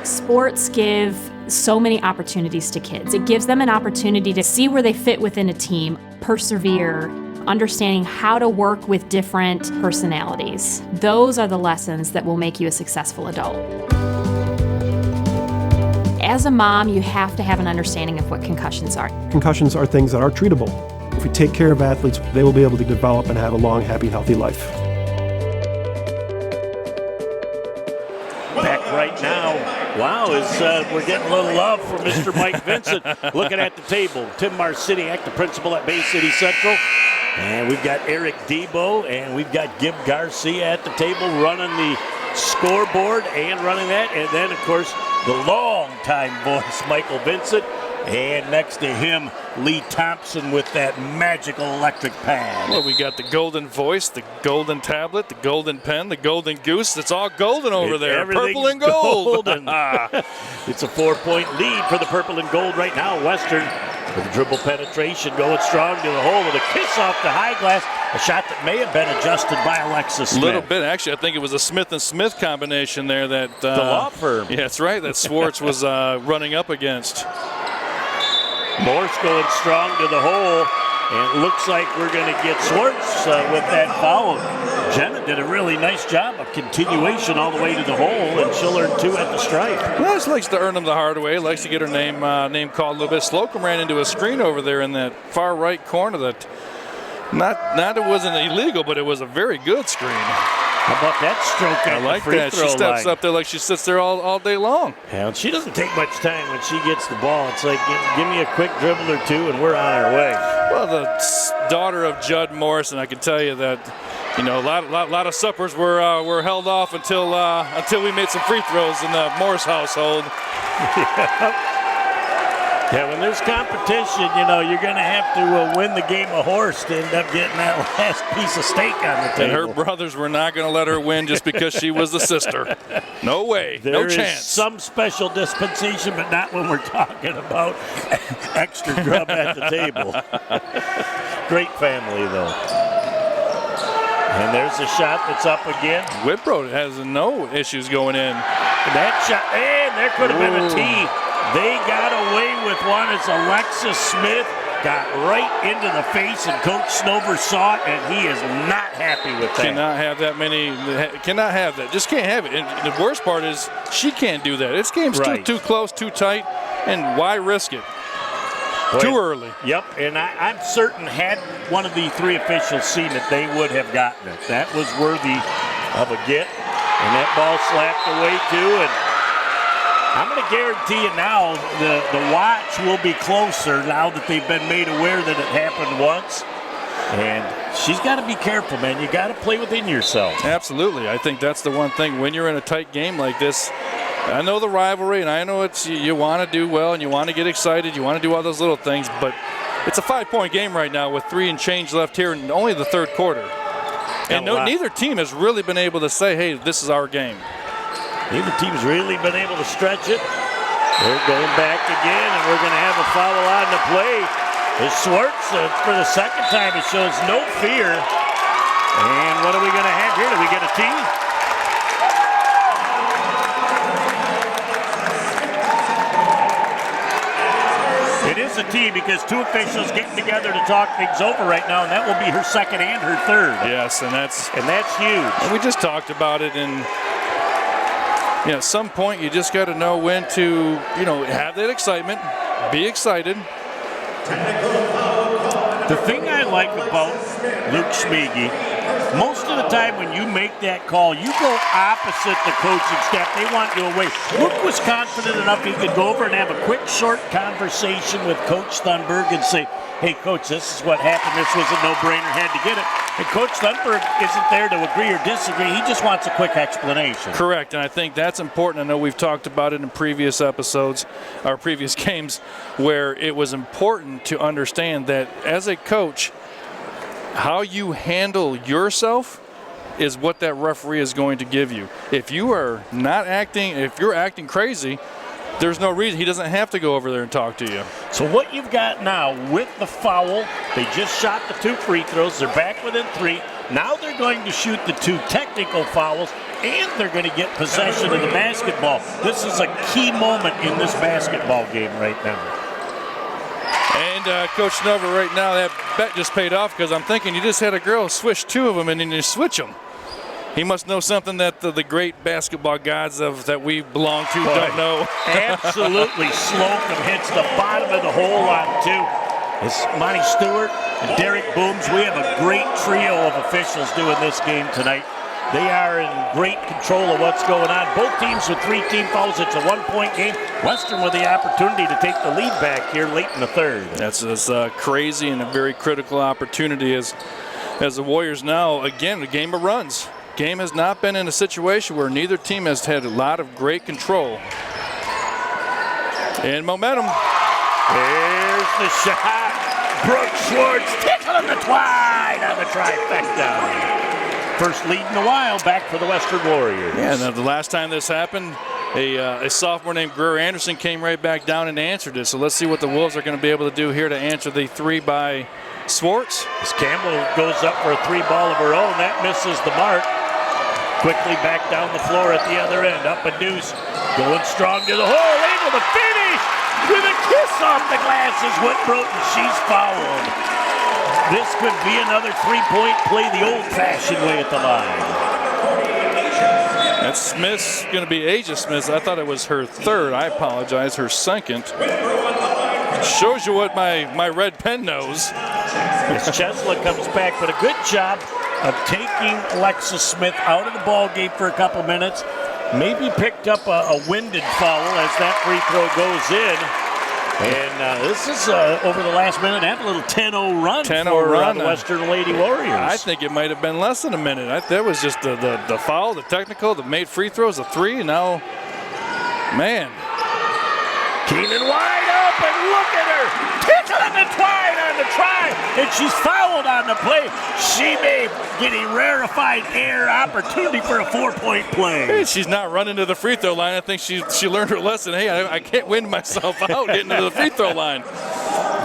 Sports give so many opportunities to kids. It gives them an opportunity to see where they fit within a team, persevere, understanding how to work with different personalities. Those are the lessons that will make you a successful adult. As a mom, you have to have an understanding of what concussions are. Concussions are things that are treatable. If we take care of athletes, they will be able to develop and have a long, happy, healthy life. Back right now. Wow, we're getting a little love from Mr. Mike Vincent. Looking at the table, Tim Marciniak, the principal at Bay City Central. And we've got Eric Debo, and we've got Gib Garcia at the table running the scoreboard and running that. And then, of course, the long-time voice, Michael Vincent. And next to him, Lee Thompson with that magical electric pad. Well, we got the golden voice, the golden tablet, the golden pen, the golden goose. It's all golden over there. Purple and gold. It's a 4-point lead for the purple and gold right now. Western With dribble penetration, going strong to the hole with a kiss off the high glass. A shot that may have been adjusted by Alexis Smith. A little bit. Actually, I think it was a Smith and Smith combination there that the law firm. Yeah, that's right. That Swartz was running up against. Morse going strong to the hole. And it looks like we're going to get Swartz with that foul. Jenna did a really nice job of continuation all the way to the hole, and she'll earn 2 at the stripe. Well, she likes to earn them the hard way. Likes to get her name called a little bit. Slocum ran into a screen over there in that far right corner that not it wasn't illegal, but it was a very good screen. How about that stroke at I like the free that. throw She steps line. up there like she sits there all day long. Yeah, and she doesn't take much time when she gets the ball. It's like, give me a quick dribble or two, and we're on our way. Well, the daughter of Judd Morris, and I can tell you that, a lot of suppers were held off until we made some free throws in the Morris household. Yeah, when there's competition, you're going to have to win the game of horse to end up getting that last piece of steak on the table. And her brothers were not going to let her win just because she was the sister. No way. No chance. There is some special dispensation, but not when we're talking about extra grub at the table. Great family, though. And there's a shot that's up again. Whitbro has no issues going in. And that shot, and there could have been a tee. They got away with one as Alexis Smith got right into the face, and Coach Snover saw it, and he is not happy with that. Cannot have that many. Cannot have that. Just can't have it. And the worst part is she can't do that. This game's too close, too tight, and why risk it? Too early. Yep, and I'm certain had one of the 3 officials seen it, they would have gotten it. That was worthy of a get, and that ball slapped away too. And I'm going to guarantee you now the watch will be closer now that they've been made aware that it happened once. And she's got to be careful, man. You got to play within yourself. Absolutely. I think that's the one thing. When you're in a tight game like this, I know the rivalry, and I know it's you want to do well, and you want to get excited. You want to do all those little things, but it's a 5-point game right now with 3 and change left here in only the third quarter. And neither team has really been able to say, hey, this is our game. Neither team's really been able to stretch it. They're going back again, and we're going to have a foul on the play. It's Swartz, for the second time, it shows no fear. And what are we going to have here? Do we get a tee? It is a tee because 2 officials getting together to talk things over right now, and that will be her second and her third. Yes, and that's huge. And we just talked about it, and at some point you just got to know when to, have that excitement, be excited. The thing I like about Luke Schmiege, most of the time when you make that call, you go opposite the coaching staff. They want you away. Luke was confident enough he could go over and have a quick, short conversation with Coach Thunberg and say, hey, Coach, this is what happened. This was a no-brainer. Had to get it. And Coach Thunberg isn't there to agree or disagree. He just wants a quick explanation. Correct, and I think that's important. I know we've talked about it in previous episodes, or previous games, where it was important to understand that as a coach, how you handle yourself is what that referee is going to give you. If you are not acting, if you're acting crazy, there's no reason. He doesn't have to go over there and talk to you. So what you've got now with the foul, they just shot the 2 free throws. They're back within 3. Now they're going to shoot the 2 technical fouls, and they're going to get possession of the basketball. This is a key moment in this basketball game right now. And Coach Snover, right now, that bet just paid off because I'm thinking you just had a girl swish 2 of them and then you switch them. He must know something that the great basketball gods that we belong to don't know. Absolutely. Slocum hits the bottom of the hole on 2. It's Monty Stewart and Derek Booms. We have a great trio of officials doing this game tonight. They are in great control of what's going on. Both teams with 3 team fouls. It's a 1-point game. Western with the opportunity to take the lead back here late in the third. That's crazy and a very critical opportunity as the Warriors now, again, a game of runs. Game has not been in a situation where neither team has had a lot of great control. And momentum. There's the shot. Brooke Schwartz tickling the twine on the trifecta. First lead in a while back for the Western Warriors. Yeah, the last time this happened, a sophomore named Greer Anderson came right back down and answered it. So let's see what the Wolves are going to be able to do here to answer the three by Swartz. As Campbell goes up for a three ball of her own, that misses the mark. Quickly back down the floor at the other end. Up a deuce, going strong to the hole, able to finish with a kiss off the glasses. Whitbrook, and she's fouled. This could be another three-point play the old-fashioned way at the line. That's Smith's going to be Asia Smith. I thought it was her third. I apologize, her second. Shows you what my red pen knows. As Chesley comes back, but a good job of taking Alexis Smith out of the ball game for a couple minutes. Maybe picked up a winded foul as that free throw goes in. And this is over the last minute, have a little 10-0 run for the Western Lady Warriors. I think it might have been less than a minute. That was just the foul, the technical, the made free throws, the three, and now, man. Keenan wide open, look at her. Tickling the twine on the try, and she's fouled on the play. She may get a rarefied air opportunity for a 4-point play. Hey, she's not running to the free throw line. I think she learned her lesson. Hey, I can't wind myself out getting to the free throw line.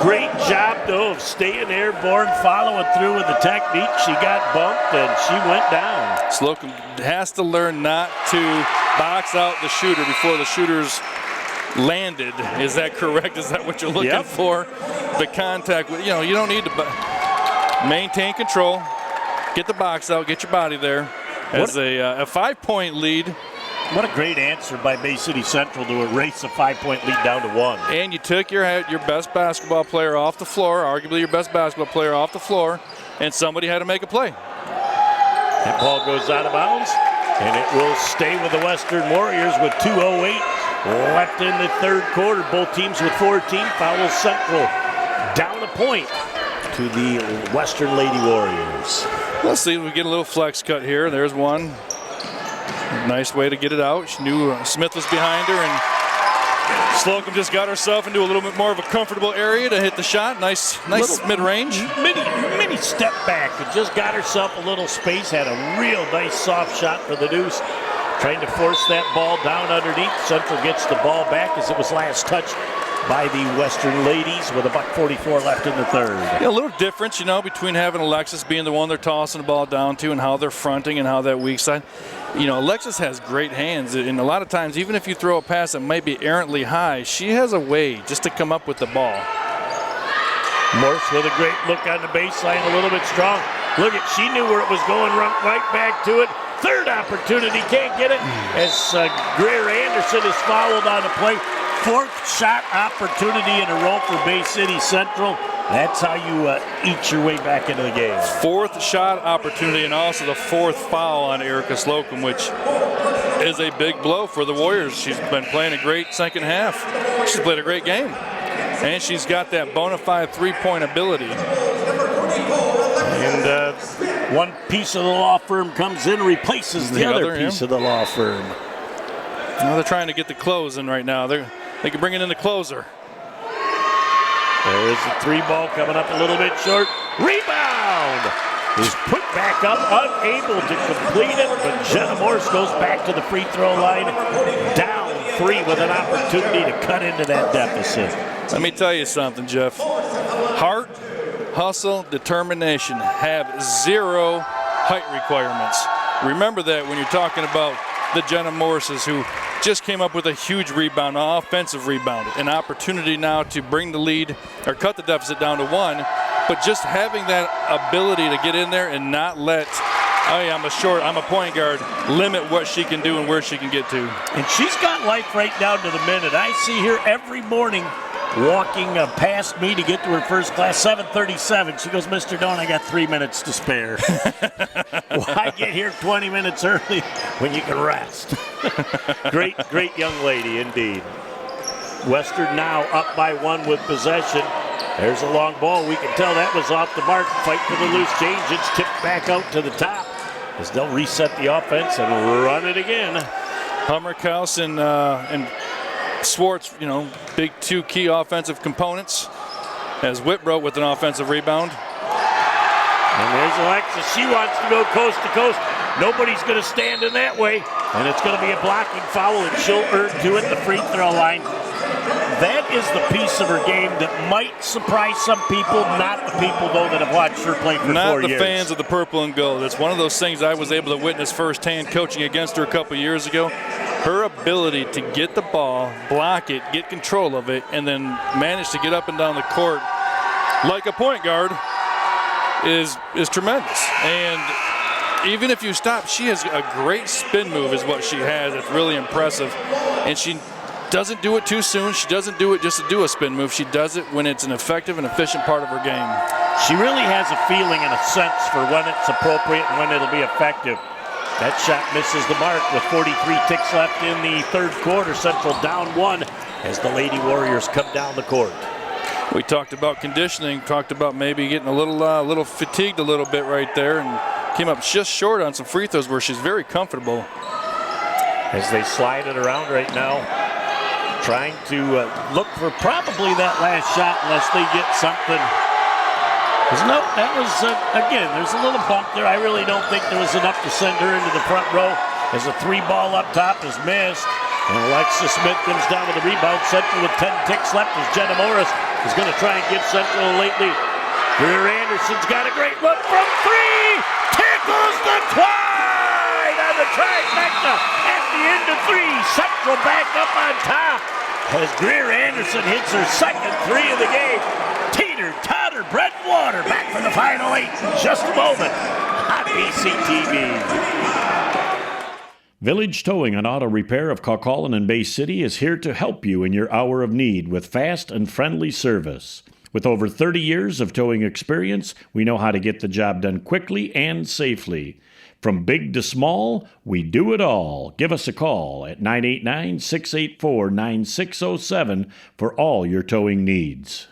Great job, though, of staying airborne, following through with the technique. She got bumped, and she went down. Slocum has to learn not to box out the shooter before the shooter's landed. Is that correct? Is that what you're looking for? The contact, you don't need to maintain control, get the box out, get your body there. As a 5-point lead. What a great answer by Bay City Central to erase a 5-point lead down to 1. And you took your best basketball player off the floor, arguably your best basketball player off the floor, and somebody had to make a play. That ball goes out of bounds, and it will stay with the Western Warriors with 2:08 left in the third quarter. Both teams with 14. Fouls Central down a point to the Western Lady Warriors. Let's see if we get a little flex cut here. There's one. Nice way to get it out. She knew Smith was behind her, and Slocum just got herself into a little bit more of a comfortable area to hit the shot. Nice mid-range. Mini step back and just got herself a little space. Had a real nice soft shot for the deuce. Trying to force that ball down underneath. Central gets the ball back as it was last touched by the Western Ladies with $1:44 left in the third. Yeah, a little difference, between having Alexis being the one they're tossing the ball down to and how they're fronting and how that weak side. Alexis has great hands, and a lot of times, even if you throw a pass that might be errantly high, she has a way just to come up with the ball. Morse with a great look on the baseline, a little bit strong. Look at, she knew where it was going, right back to it. Third opportunity, can't get it as Greer Anderson is fouled on the play. Fourth shot opportunity in a row for Bay City Central. That's how you eat your way back into the game. Fourth shot opportunity, and also the fourth foul on Erica Slocum, which is a big blow for the Warriors. She's been playing a great second half. She's played a great game. And she's got that bona fide three-point ability. And one piece of the law firm comes in and replaces the other piece of the law firm. Well, they're trying to get the close in right now. They can bring it in the closer. There is the three ball coming up a little bit short. Rebound! He's put back up, unable to complete it, but Jenna Morse goes back to the free throw line. Down 3 with an opportunity to cut into that deficit. Let me tell you something, Jeff. Heart, hustle, determination have 0 height requirements. Remember that when you're talking about the Jenna Morses, who just came up with a huge rebound, an offensive rebound, an opportunity now to bring the lead or cut the deficit down to 1. But just having that ability to get in there and not let, I'm a point guard, limit what she can do and where she can get to. And she's got life right down to the minute. I see her every morning walking past me to get to her first class, 7:37. She goes, Mr. Doan, I got 3 minutes to spare. Why get here 20 minutes early when you can rest? Great young lady indeed. Western now up by 1 with possession. There's a long ball. We can tell that was off the mark. Fight for the loose change. It's tipped back out to the top as they'll reset the offense and run it again. Hummerkaus and Swartz, big 2 key offensive components. As Whitbrook with an offensive rebound. And there's Alexis. She wants to go coast to coast. Nobody's going to stand in that way, and it's going to be a blocking foul, and she'll earn 2 at the free throw line. That is the piece of her game that might surprise some people, not the people, though, that have watched her play for 4 years. Not the fans of the purple and gold. It's one of those things I was able to witness firsthand coaching against her a couple years ago. Her ability to get the ball, block it, get control of it, and then manage to get up and down the court like a point guard is tremendous. And even if you stop, she has a great spin move is what she has. It's really impressive. And she doesn't do it too soon. She doesn't do it just to do a spin move. She does it when it's an effective and efficient part of her game. She really has a feeling and a sense for when it's appropriate and when it'll be effective. That shot misses the mark with 43 ticks left in the third quarter. Central down 1 as the Lady Warriors come down the court. We talked about conditioning, talked about maybe getting a little fatigued a little bit right there, and came up just short on some free throws where she's very comfortable. As they slide it around right now, trying to look for probably that last shot unless they get something. No, that was, again, there's a little bump there. I really don't think there was enough to send her into the front row as a 3-ball up top is missed. And Alexis Smith comes down with the rebound. Central with 10 ticks left as Jenna Morris is going to try and give Central a late lead. Greer Anderson's got a great look from 3. Tickles the twine on the trifecta at the end of 3. Central back up on top as Greer Anderson hits her second 3 of the game. Teeter, totter, bread and water. Back for the final 8 in just a moment on BCTV. Village Towing and Auto Repair of Kaukaulin and Bay City is here to help you in your hour of need with fast and friendly service. With over 30 years of towing experience, we know how to get the job done quickly and safely. From big to small, we do it all. Give us a call at 989-684-9607 for all your towing needs.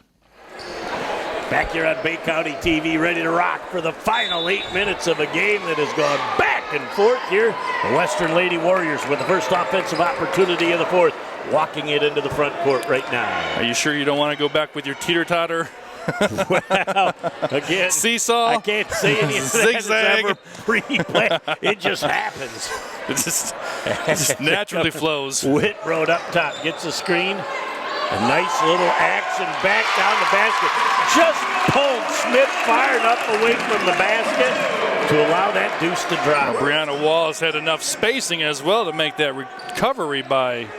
Back here on Bay County TV, ready to rock for the final 8 minutes of a game that has gone back and forth here. The Western Lady Warriors with the first offensive opportunity of the fourth, walking it into the front court right now. Are you sure you don't want to go back with your teeter-totter? Well, again, seesaw. I can't say any of that is ever pre-planned. It just happens. It just naturally flows. Whitroad up top gets a screen. A nice little action back down the basket. Just pulled Smith fired up away from the basket to allow that deuce to drop. Brianna Walls had enough spacing as well to make that recovery by.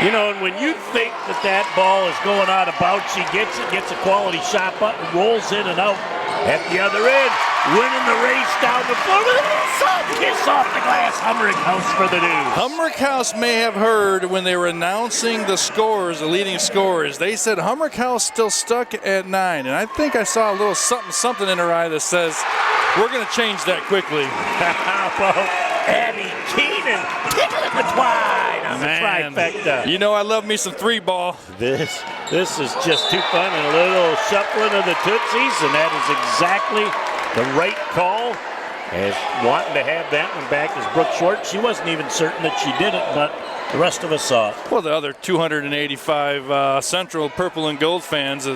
You know, and when you think that that ball is going out of bounds, she gets it, gets a quality shot button, rolls in and out at the other end, winning the race down the floor with a little soft kiss off the glass. Humrick House for the news. Humrick House may have heard when they were announcing the scores, the leading scores, they said Humrick House still stuck at 9, and I think I saw a little something in her eye that says we're going to change that quickly. How about Abby Keenan tickling the twine on the trifecta. You know I love me some 3-ball. This is just too fun, and a little shuffling of the Tootsies, and that is exactly the right call. As wanting to have that one back is Brooke Schwartz. She wasn't even certain that she did it, but the rest of us saw it. Well, the other 285 Central Purple and Gold fans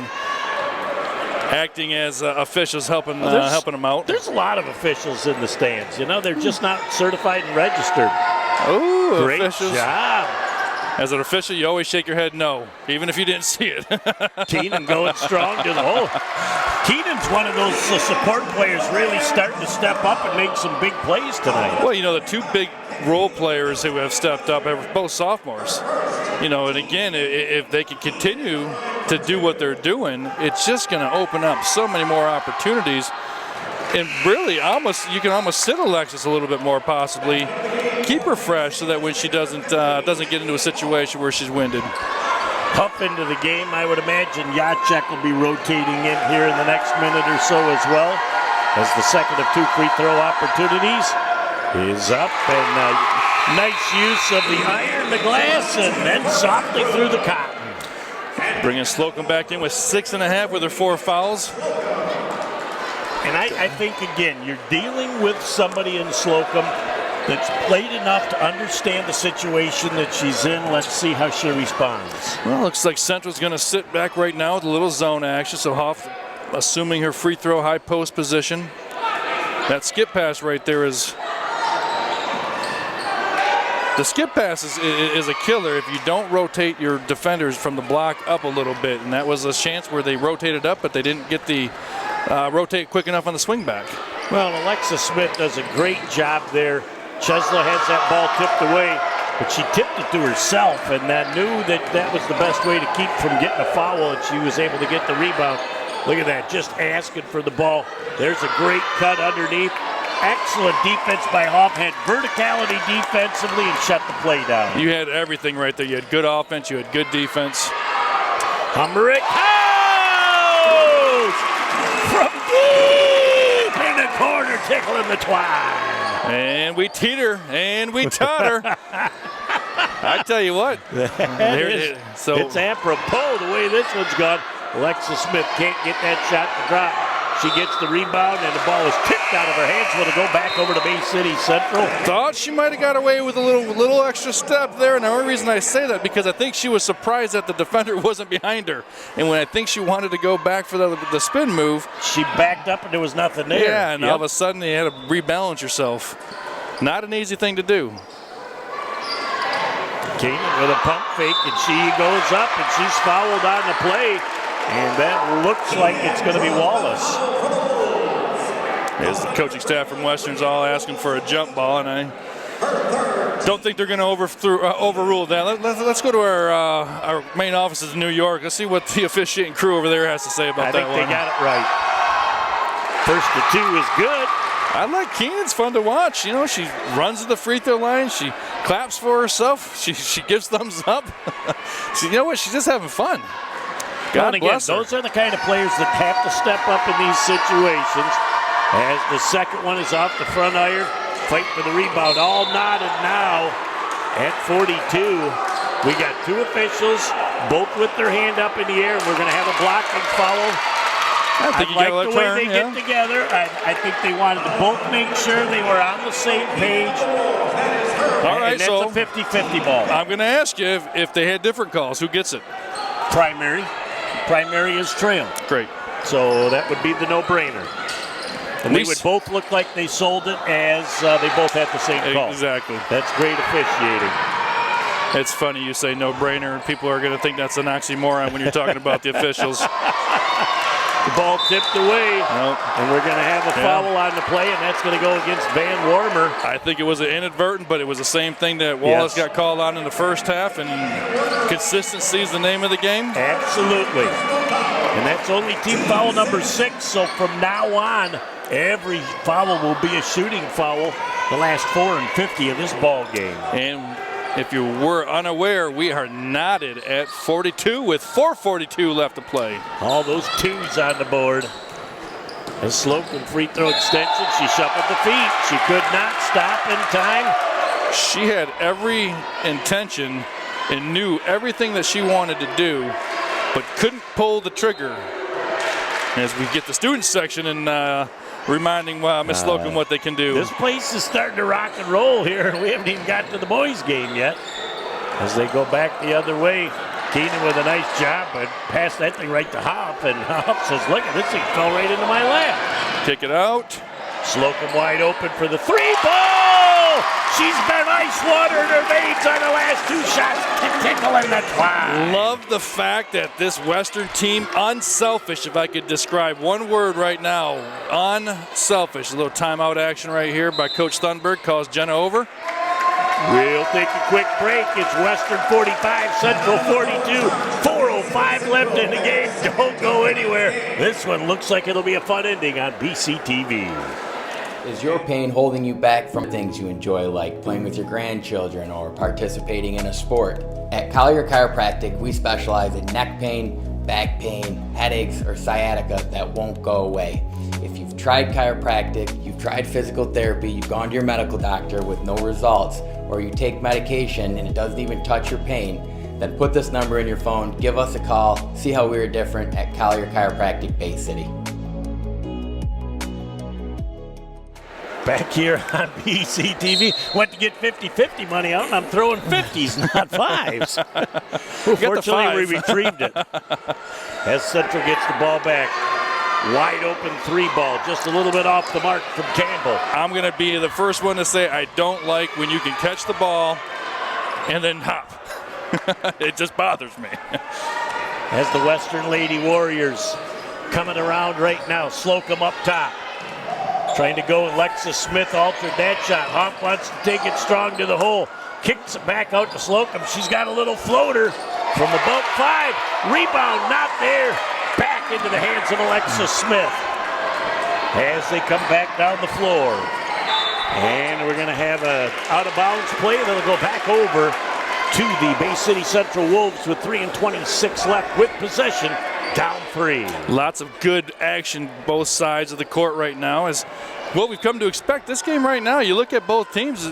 acting as officials helping them out. There's a lot of officials in the stands. You know, they're just not certified and registered. Oh, great officials. job. As an official, you always shake your head no, even if you didn't see it. Keenan going strong to the hole. Keenan's one of those support players really starting to step up and make some big plays tonight. Well, you know, the 2 big role players who have stepped up are both sophomores. You know, and again, if they can continue to do what they're doing, it's just going to open up so many more opportunities. And really, you can almost sit Alexis a little bit more possibly. Keep her fresh so that when she doesn't get into a situation where she's winded. Up into the game, I would imagine Jacek will be rotating in here in the next minute or so as well, as the second of 2 free throw opportunities is up, and nice use of the iron, the glass, and then softly through the cotton. Bringing Slocum back in with 6.5 with her 4 fouls. And I think, again, you're dealing with somebody in Slocum that's played enough to understand the situation that she's in. Let's see how she responds. Well, looks like Central's going to sit back right now with a little zone action. So Hoff assuming her free throw high post position. That skip pass right there is. The skip pass is a killer if you don't rotate your defenders from the block up a little bit, and that was a chance where they rotated up, but they didn't get the rotate quick enough on the swing back. Well, Alexa Smith does a great job there. Chesla has that ball tipped away, but she tipped it to herself, and that knew that was the best way to keep from getting a foul, and she was able to get the rebound. Look at that, just asking for the ball. There's a great cut underneath. Excellent defense by Hoff. Had verticality defensively and shut the play down. You had everything right there. You had good offense. You had good defense. Humberick goes from deep in the corner, tickling the twine. And we teeter and we totter. I tell you what. So it's apropos the way this one's gone. Alexa Smith can't get that shot to drop. She gets the rebound, and the ball is kicked out of her hands. Will it go back over to Bay City Central? Thought she might have got away with a little extra step there, and the only reason I say that because I think she was surprised that the defender wasn't behind her. And when I think she wanted to go back for the spin move, she backed up and there was nothing there. Yeah, and all of a sudden you had to rebalance yourself. Not an easy thing to do. Keenan with a pump fake, and she goes up, and she's fouled on the play. And that looks like it's going to be Wallace. As the coaching staff from Western's all asking for a jump ball, and I don't think they're going to overrule that. Let's go to our main offices in New York. Let's see what the officiating crew over there has to say about that one. I think they got it right. First to two is good. I like Keenan's fun to watch. You know, she runs to the free throw line. She claps for herself. She gives thumbs up. You know what? She's just having fun. God bless her. Those are the kind of players that have to step up in these situations. As the second one is off the front iron, fight for the rebound. All knotted now at 42. We got two officials, both with their hand up in the air. We're going to have a blocking foul. I like the way they get together. I think they wanted to both make sure they were on the same page. All right, and that's a 50-50 ball. I'm going to ask you if they had different calls, who gets it? Primary. Primary is trail. Great. So that would be the no-brainer. And they would both look like they sold it as they both had the same call. Exactly. That's great officiating. It's funny you say no-brainer, and people are going to think that's an oxymoron when you're talking about the officials. The ball tipped away, and we're going to have a foul on the play, and that's going to go against Van Warmer. I think it was an inadvertent, but it was the same thing that Wallace got called on in the first half, and consistency is the name of the game. Absolutely. And that's only team foul number 6, so from now on, every foul will be a shooting foul the last 4 and 50 of this ball game. And if you were unaware, we are knotted at 42 with 4:42 left to play. All those twos on the board. A Slocum free throw extension. She shuffled the feet. She could not stop in time. She had every intention and knew everything that she wanted to do, but couldn't pull the trigger. As we get the student section and reminding Miss Slocum what they can do. This place is starting to rock and roll here, and we haven't even got to the boys' game yet. As they go back the other way, Keenan with a nice job, but passed that thing right to Hoff, and Hoff says, look, this thing fell right into my lap. Kick it out. Slocum wide open for the three ball! She's been ice water in her veins on the last two shots, tickling the twine. Love the fact that this Western team, unselfish, if I could describe one word right now, unselfish. A little timeout action right here by Coach Thunberg, calls Jenna over. We'll take a quick break. It's Western 45, Central 42. 4:05 left in the game. Don't go anywhere. This one looks like it'll be a fun ending on BCTV. Is your pain holding you back from things you enjoy, like playing with your grandchildren or participating in a sport? At Collier Chiropractic, we specialize in neck pain, back pain, headaches, or sciatica that won't go away. If you've tried chiropractic, you've tried physical therapy, you've gone to your medical doctor with no results, or you take medication and it doesn't even touch your pain, then put this number in your phone, give us a call, see how we're different at Collier Chiropractic Bay City. Back here on BCTV. Went to get 50-50 money out, and I'm throwing 50s, not 5s. Fortunately, we retrieved it. As Central gets the ball back. Wide open 3-ball, just a little bit off the mark from Campbell. I'm going to be the first one to say I don't like when you can catch the ball and then hop. It just bothers me. As the Western Lady Warriors coming around right now, Slocum up top. Trying to go, Alexis Smith altered that shot. Huff wants to take it strong to the hole. Kicks it back out to Slocum. She's got a little floater from about 5. Rebound not there. Back into the hands of Alexis Smith as they come back down the floor. And we're going to have a out-of-bounds play that'll go back over to the Bay City Central Wolves with 3:26 left with possession, down 3. Lots of good action both sides of the court right now is what we've come to expect. This game right now, you look at both teams,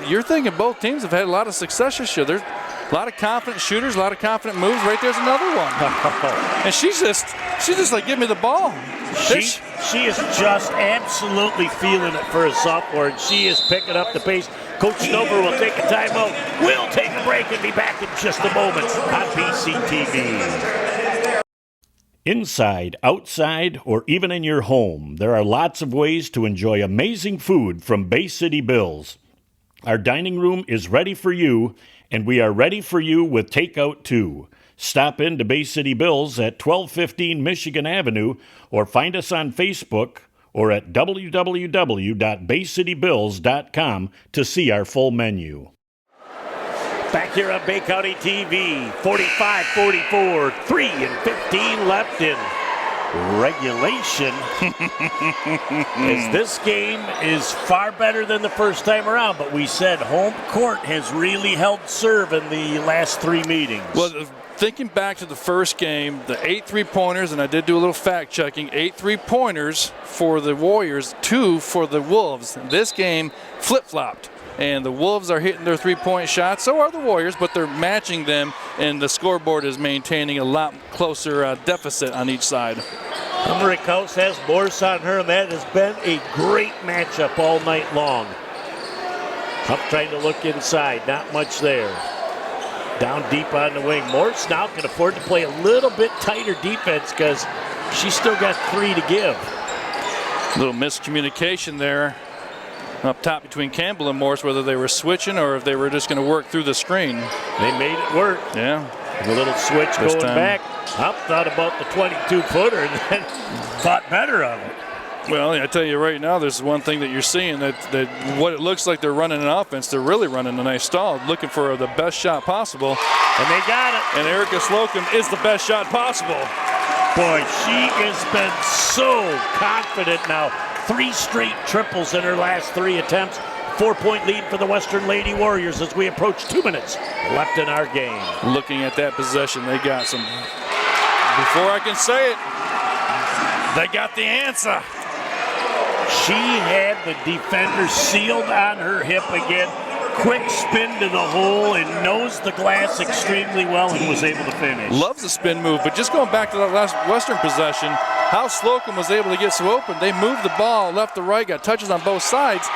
you're thinking both teams have had a lot of success this year. There's a lot of confident shooters, a lot of confident moves. Right there's another one. And she's just like, give me the ball. She is just absolutely feeling it for a sophomore, and she is picking up the pace. Coach Stover will take a timeout. We'll take a break and be back in just a moment on BCTV. Inside, outside, or even in your home, there are lots of ways to enjoy amazing food from Bay City Bills. Our dining room is ready for you, and we are ready for you with takeout too. Stop in to Bay City Bills at 1215 Michigan Avenue or find us on Facebook or at www.baycitybills.com to see our full menu. Back here on Bay County TV, 45-44, 3:15 left in regulation. As this game is far better than the first time around, but we said home court has really held serve in the last 3 meetings. Well, thinking back to the first game, the 8 3-pointers, and I did do a little fact checking, 8 3-pointers for the Warriors, 2 for the Wolves. This game flip-flopped, and the Wolves are hitting their 3-point shots. So are the Warriors, but they're matching them, and the scoreboard is maintaining a lot closer deficit on each side. Emmerich House has Morse on her, and that has been a great matchup all night long. Huff trying to look inside, not much there. Down deep on the wing. Morse now can afford to play a little bit tighter defense because she's still got 3 to give. A little miscommunication there up top between Campbell and Morse, whether they were switching or if they were just going to work through the screen. They made it work. Yeah. A little switch this going time back. Huff thought about the 22-footer and then thought better of it. Well, I tell you right now, there's one thing that you're seeing, that what it looks like they're running an offense, they're really running a nice stall, looking for the best shot possible. And they got it. And Erica Slocum is the best shot possible. Boy, she has been so confident now. 3 straight triples in her last 3 attempts. 4-point lead for the Western Lady Warriors as we approach 2 minutes left in our game. Looking at that possession, they got some, before I can say it, they got the answer. She had the defender sealed on her hip again. Quick spin to the hole and knows the glass extremely well and was able to finish. Loves the spin move, but just going back to that last Western possession, how Slocum was able to get so open. They moved the ball left to right, got touches on both sides.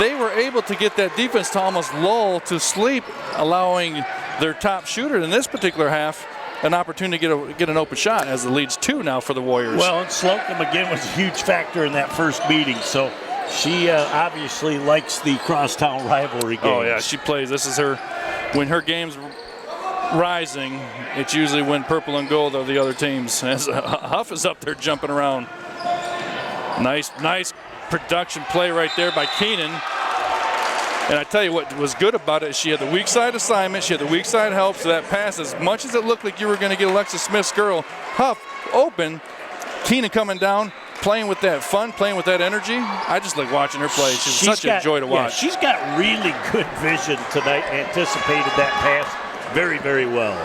They were able to get that defense to almost lull to sleep, allowing their top shooter in this particular half an opportunity to get an open shot, as it leads 2 now for the Warriors. Well, and Slocum again was a huge factor in that first meeting, so she obviously likes the crosstown rivalry games. Oh yeah, she plays. This is her, when her game's rising, it's usually when purple and gold are the other teams. As Huff is up there jumping around. Nice production play right there by Keenan. And I tell you what was good about it, she had the weak side assignment, she had the weak side help, so that pass, as much as it looked like you were going to get Alexis Smith's girl, Huff open, Keenan coming down, playing with that fun, playing with that energy. I just like watching her play. She's such a joy to watch. Yeah, she's got really good vision tonight, anticipated that pass very, very well.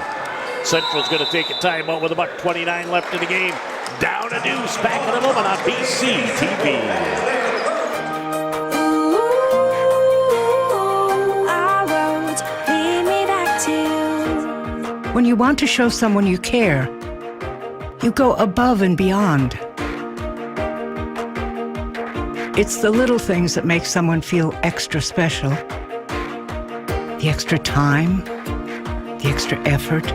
Central's going to take a timeout with about 29 left in the game. Down a deuce, back in a moment on BCTV. When you want to show someone you care, you go above and beyond. It's the little things that make someone feel extra special. The extra time, the extra effort,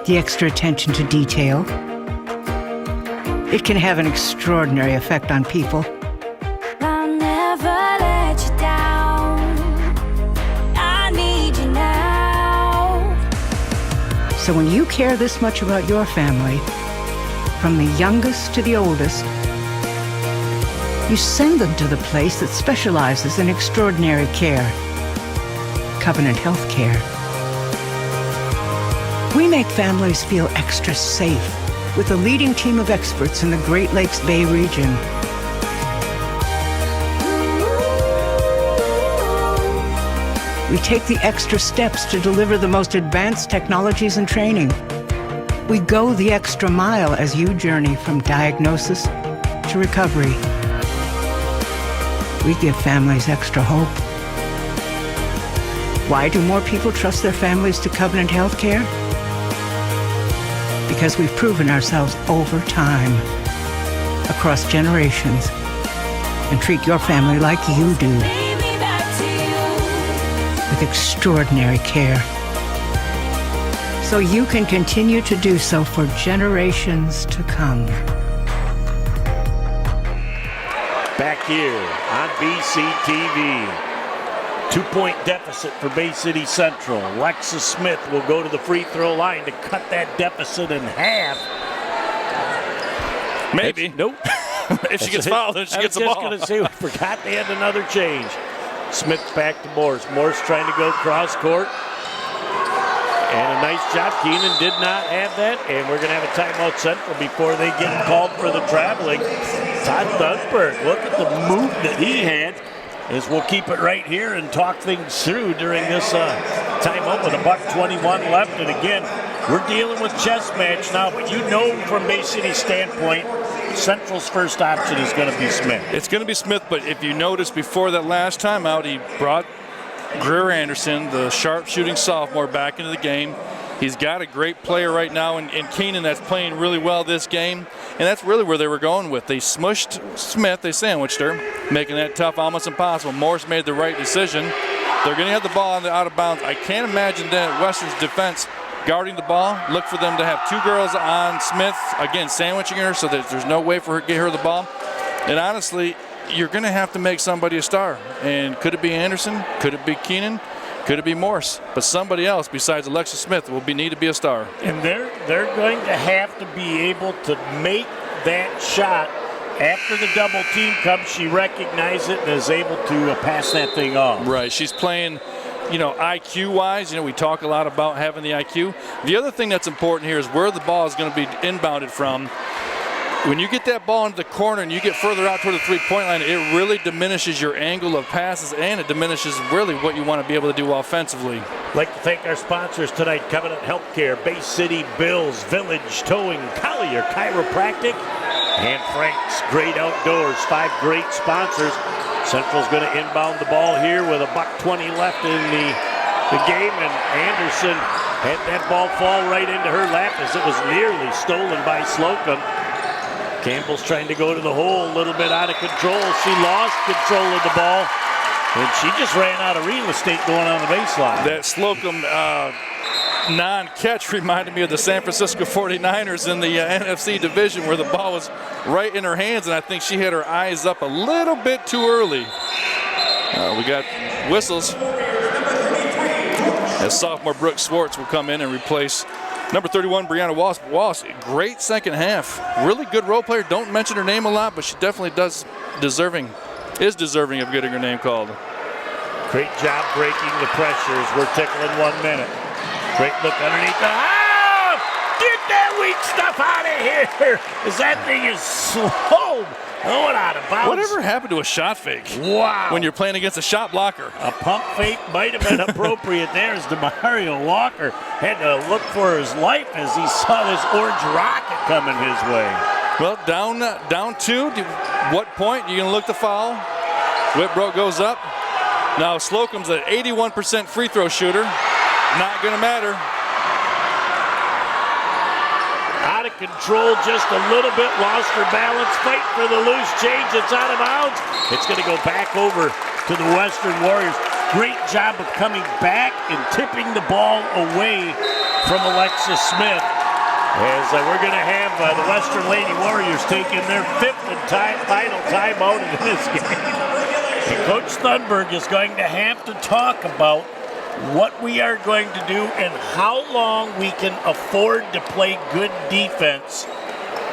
the extra attention to detail. It can have an extraordinary effect on people. I'll never let you down. I need you now. So when you care this much about your family, from the youngest to the oldest, you send them to the place that specializes in extraordinary care, Covenant Health Care. We make families feel extra safe with a leading team of experts in the Great Lakes Bay region. We take the extra steps to deliver the most advanced technologies and training. We go the extra mile as you journey from diagnosis to recovery. We give families extra hope. Why do more people trust their families to Covenant Health Care? Because we've proven ourselves over time, across generations, and treat your family like you do, with extraordinary care. So you can continue to do so for generations to come. Back here on BCTV. 2-point deficit for Bay City Central. Alexis Smith will go to the free throw line to cut that deficit in half. Maybe. Nope. If she gets fouled, then she gets the ball. I was just going to say, we forgot they had another change. Smith back to Morse. Morse trying to go cross court. And a nice job. Keenan did not have that. And we're going to have a timeout Central before they get called for the traveling. Todd Thunberg, look at the move that he had. As we'll keep it right here and talk things through during this timeout with $1:21 left. And again, we're dealing with chess match now, but you know from Bay City's standpoint, Central's first option is going to be Smith. It's going to be Smith, but if you notice before that last timeout, he brought Greer Anderson, the sharp-shooting sophomore, back into the game. He's got a great player right now in Keenan that's playing really well this game, and that's really where they were going with. They smushed Smith, they sandwiched her, making that tough, almost impossible. Morris made the right decision. They're going to have the ball on the out of bounds. I can't imagine that Western's defense guarding the ball. Look for them to have two girls on Smith, again, sandwiching her so that there's no way for her to get her the ball. And honestly, you're going to have to make somebody a star. And could it be Anderson? Could it be Keenan? Could it be Morse? But somebody else besides Alexis Smith will need to be a star. And they're going to have to be able to make that shot after the double team comes. She recognizes it and is able to pass that thing off. Right. She's playing, IQ-wise. We talk a lot about having the IQ. The other thing that's important here is where the ball is going to be inbounded from. When you get that ball into the corner and you get further out toward the three-point line, it really diminishes your angle of passes, and it diminishes really what you want to be able to do offensively. I'd like to thank our sponsors tonight, Covenant Healthcare, Bay City Bills, Village Towing, Collier Chiropractic, and Frank's Great Outdoors. 5 great sponsors. Central's going to inbound the ball here with $1:20 left in the game, and Anderson had that ball fall right into her lap as it was nearly stolen by Slocum. Campbell's trying to go to the hole, a little bit out of control. She lost control of the ball, and she just ran out of real estate going on the baseline. That Slocum non-catch reminded me of the San Francisco 49ers in the NFC division where the ball was right in her hands, and I think she had her eyes up a little bit too early. We got whistles as sophomore Brooke Swartz will come in and replace number 31, Brianna Wallace. Great second half. Really good role player. Don't mention her name a lot, but she definitely is deserving of getting her name called. Great job breaking the pressures. We're tickling 1 minute. Great look underneath the... Oh! Get that weak stuff out of here! As that thing is slow. Going out of bounds. Whatever happened to a shot fake? Wow. When you're playing against a shot blocker. A pump fake might have been appropriate there as DeMario Walker had to look for his life as he saw this orange rocket coming his way. Well, down 2. What point? You going to look the foul? Whitbrook goes up. Now Slocum's an 81% free throw shooter. Not going to matter. Out of control just a little bit, lost her balance, fight for the loose change, it's out of bounds. It's going to go back over to the Western Warriors. Great job of coming back and tipping the ball away from Alexis Smith. As we're going to have the Western Lady Warriors taking their 5th and final timeout in this game. And Coach Thunberg is going to have to talk about what we are going to do and how long we can afford to play good defense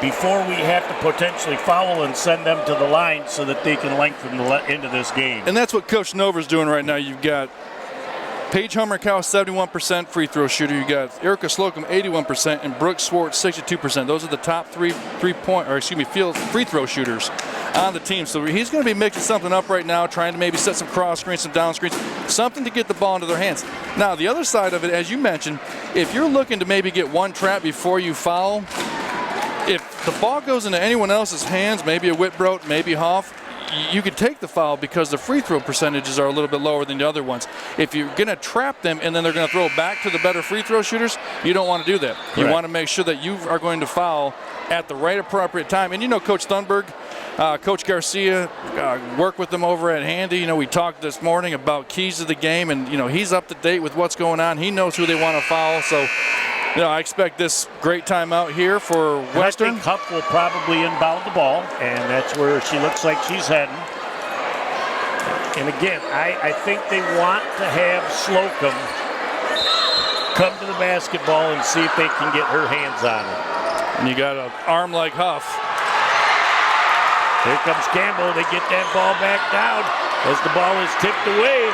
before we have to potentially foul and send them to the line so that they can lengthen the into this game. And that's what Coach Nover's doing right now. You've got Paige Hummer-Cow, 71% free throw shooter. You got Erica Slocum, 81%, and Brooke Swartz, 62%. Those are the top free throw shooters on the team. So he's going to be mixing something up right now, trying to maybe set some cross screens, some down screens, something to get the ball into their hands. Now, the other side of it, as you mentioned, if you're looking to maybe get one trap before you foul, if the ball goes into anyone else's hands, maybe a Whitbrodt, maybe Hoff, you could take the foul because the free throw percentages are a little bit lower than the other ones. If you're going to trap them and then they're going to throw it back to the better free throw shooters, you don't want to do that. Correct. You want to make sure that you are going to foul at the right appropriate time. And you know Coach Thunberg, Coach Garcia, work with them over at Handy. You know, we talked this morning about keys to the game, and, you know, he's up to date with what's going on. He knows who they want to foul. So, you know, I expect this great timeout here for Western. I think Huff will probably inbound the ball, and that's where she looks like she's heading. And again, I think they want to have Slocum come to the basketball and see if they can get her hands on it. And you got an arm like Huff. Here comes Campbell. They get that ball back down as the ball is tipped away.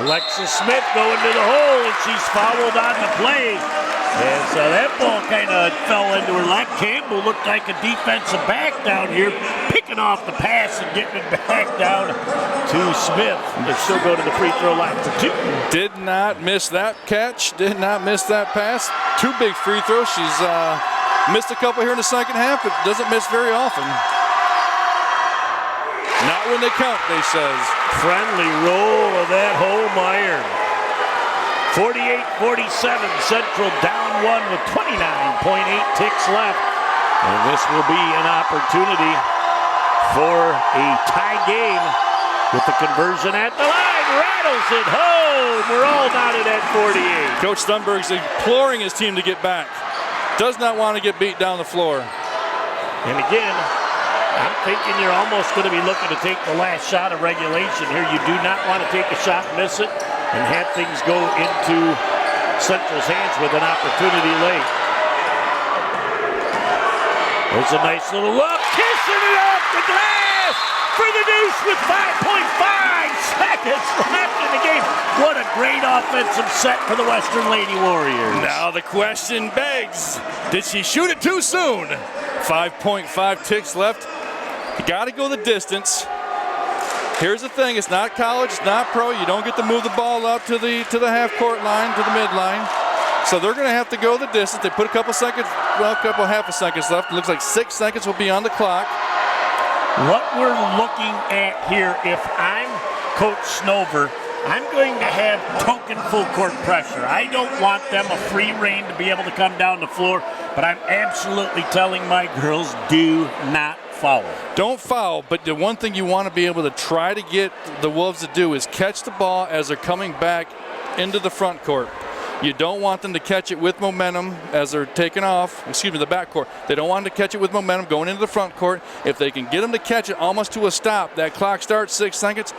Alexis Smith going to the hole, and she's fouled on the play. As that ball kind of fell into her lap. Campbell looked like a defensive back down here, picking off the pass and getting it back down to Smith. They still go to the free throw line for 2. Did not miss that catch, did not miss that pass. 2 big free throws. She's missed a couple here in the second half, but doesn't miss very often. Not when they count, they says. Friendly roll of that home iron. 48-47, Central down 1 with 29.8 ticks left. And this will be an opportunity for a tie game with the conversion at the line. Rattles it home. We're all knotted at 48. Coach Thunberg's imploring his team to get back. Does not want to get beat down the floor. And again, I'm thinking you're almost going to be looking to take the last shot of regulation here. You do not want to take a shot, miss it, and have things go into Central's hands with an opportunity late. There's a nice little look, kissing it off the glass for the deuce with 5.5 seconds left in the game. What a great offensive set for the Western Lady Warriors. Now the question begs, did she shoot it too soon? 5.5 ticks left. You got to go the distance. Here's the thing, it's not college, it's not pro. You don't get to move the ball up to the half-court line, to the midline. So they're going to have to go the distance. They put a couple half a seconds left. It looks like 6 seconds will be on the clock. What we're looking at here, if I'm Coach Snover, I'm going to have token full court pressure. I don't want them a free rein to be able to come down the floor, but I'm absolutely telling my girls, do not foul. Don't foul, but the one thing you want to be able to try to get the Wolves to do is catch the ball as they're coming back into the front court. You don't want them to catch it with momentum as they're taking off, the back court. They don't want them to catch it with momentum going into the front court. If they can get them to catch it almost to a stop, that clock starts 6 seconds.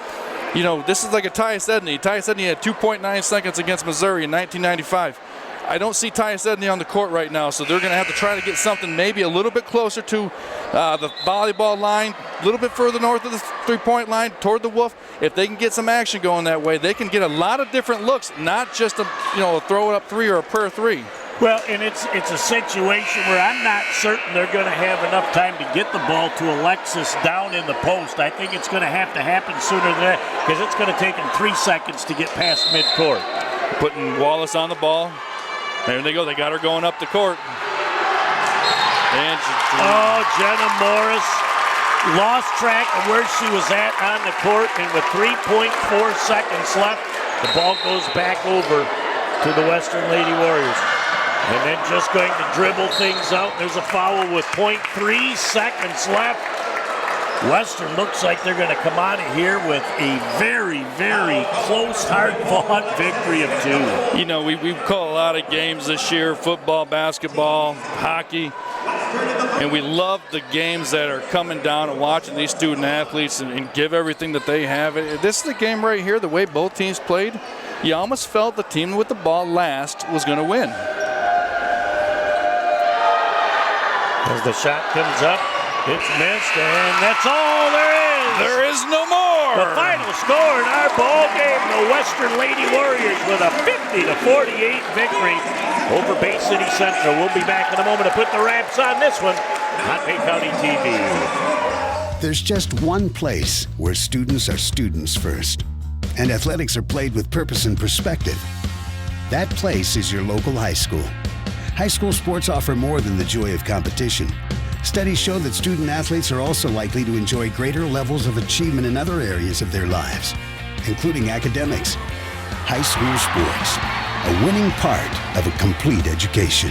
You know, this is like a Tyus Edney. Tyus Edney had 2.9 seconds against Missouri in 1995. I don't see Tyus Edney on the court right now, so they're going to have to try to get something maybe a little bit closer to the volleyball line, a little bit further north of the three-point line, toward the Wolf. If they can get some action going that way, they can get a lot of different looks, not just a throw it up 3 or a prayer 3. Well, and it's a situation where I'm not certain they're going to have enough time to get the ball to Alexis down in the post. I think it's going to have to happen sooner than that because it's going to take them 3 seconds to get past midcourt. Putting Wallace on the ball. There they go. They got her going up the court. And Jenna Morris lost track of where she was at on the court, and with 3.4 seconds left, the ball goes back over to the Western Lady Warriors. And then just going to dribble things out. There's a foul with 0.3 seconds left. Western looks like they're going to come out of here with a very, very close, hard-fought victory of 2. You know, we call a lot of games this year, football, basketball, hockey, and we love the games that are coming down and watching these student athletes and give everything that they have. This is the game right here, the way both teams played. You almost felt the team with the ball last was going to win. As the shot comes up, it's missed, and that's all there is. There is no more. The final score in our ball game, the Western Lady Warriors with a 50-48 victory over Bay City Central. We'll be back in a moment to put the wraps on this one on Bay County TV. There's just one place where students are students first, and athletics are played with purpose and perspective. That place is your local high school. High school sports offer more than the joy of competition. Studies show that student athletes are also likely to enjoy greater levels of achievement in other areas of their lives, including academics. High school sports, a winning part of a complete education.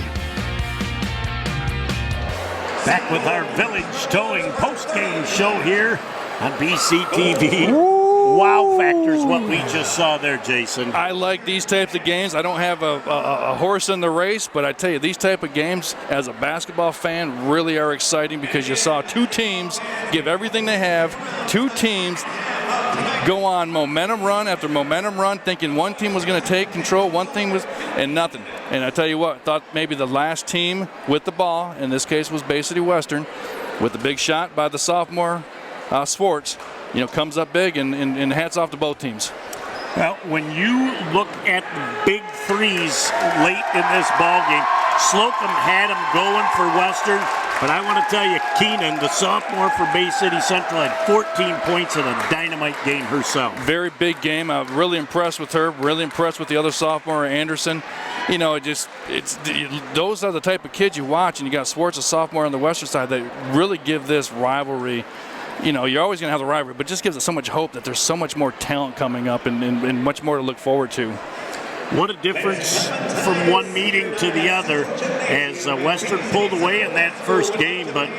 Back with our Village Towing post-game show here on BCTV. Wow factors what we just saw there, Jason. I like these types of games. I don't have a horse in the race, but I tell you, these type of games as a basketball fan really are exciting because you saw two teams give everything they have, two teams go on momentum run after momentum run, thinking one team was going to take control, one team was, and nothing. And I tell you what, thought maybe the last team with the ball, in this case was Bay City Western, with the big shot by the sophomore Swartz, you know, comes up big, and hats off to both teams. Well, when you look at the big threes late in this ball game, Slocum had them going for Western, but I want to tell you, Keenan, the sophomore for Bay City Central, had 14 points in a dynamite game herself. Very big game. I'm really impressed with her. Really impressed with the other sophomore, Anderson. You know, those are the type of kids you watch, and you got Swartz, a sophomore on the Western side, that really give this rivalry. You know, you're always going to have the rivalry, but it just gives it so much hope that there's so much more talent coming up and much more to look forward to. What a difference from one meeting to the other as Western pulled away in that first game, but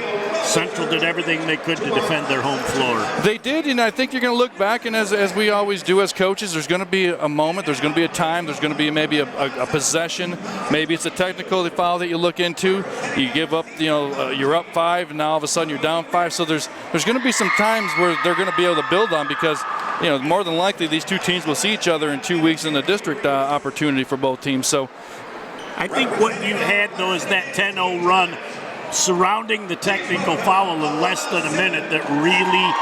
Central did everything they could to defend their home floor. They did, and I think you're going to look back, and as we always do as coaches, there's going to be a moment, there's going to be a time, there's going to be maybe a possession, maybe it's a technical foul that you look into. You give up, you know, you're up 5, and now all of a sudden you're down 5. So there's going to be some times where they're going to be able to build on because, you know, more than likely these two teams will see each other in 2 weeks in the district opportunity for both teams. So I think what you had, though, is that 10-0 run surrounding the technical foul in less than a minute that really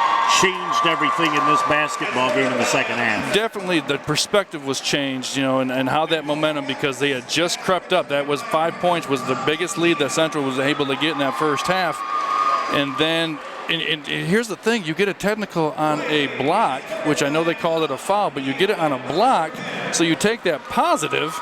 changed everything in this basketball game in the second half. Definitely the perspective was changed, you know, and how that momentum, because they had just crept up. That was 5 points, was the biggest lead that Central was able to get in that first half. And then and here's the thing, you get a technical on a block, which I know they called it a foul, but you get it on a block, so you take that positive,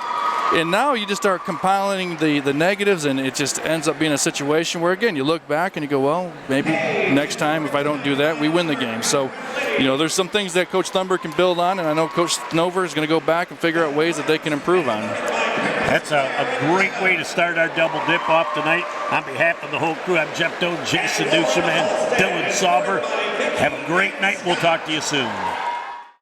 and now you just start compiling the negatives, and it just ends up being a situation where, again, you look back and you go, well, maybe next time if I don't do that, we win the game. So, you know, there's some things that Coach Thunberg can build on, and I know Coach Snover is going to go back and figure out ways that they can improve on. That's a great way to start our double dip off tonight. On behalf of the whole crew, I'm Jeff Doe, Jason Duchemin, Dylan Sauber. Have a great night. We'll talk to you soon.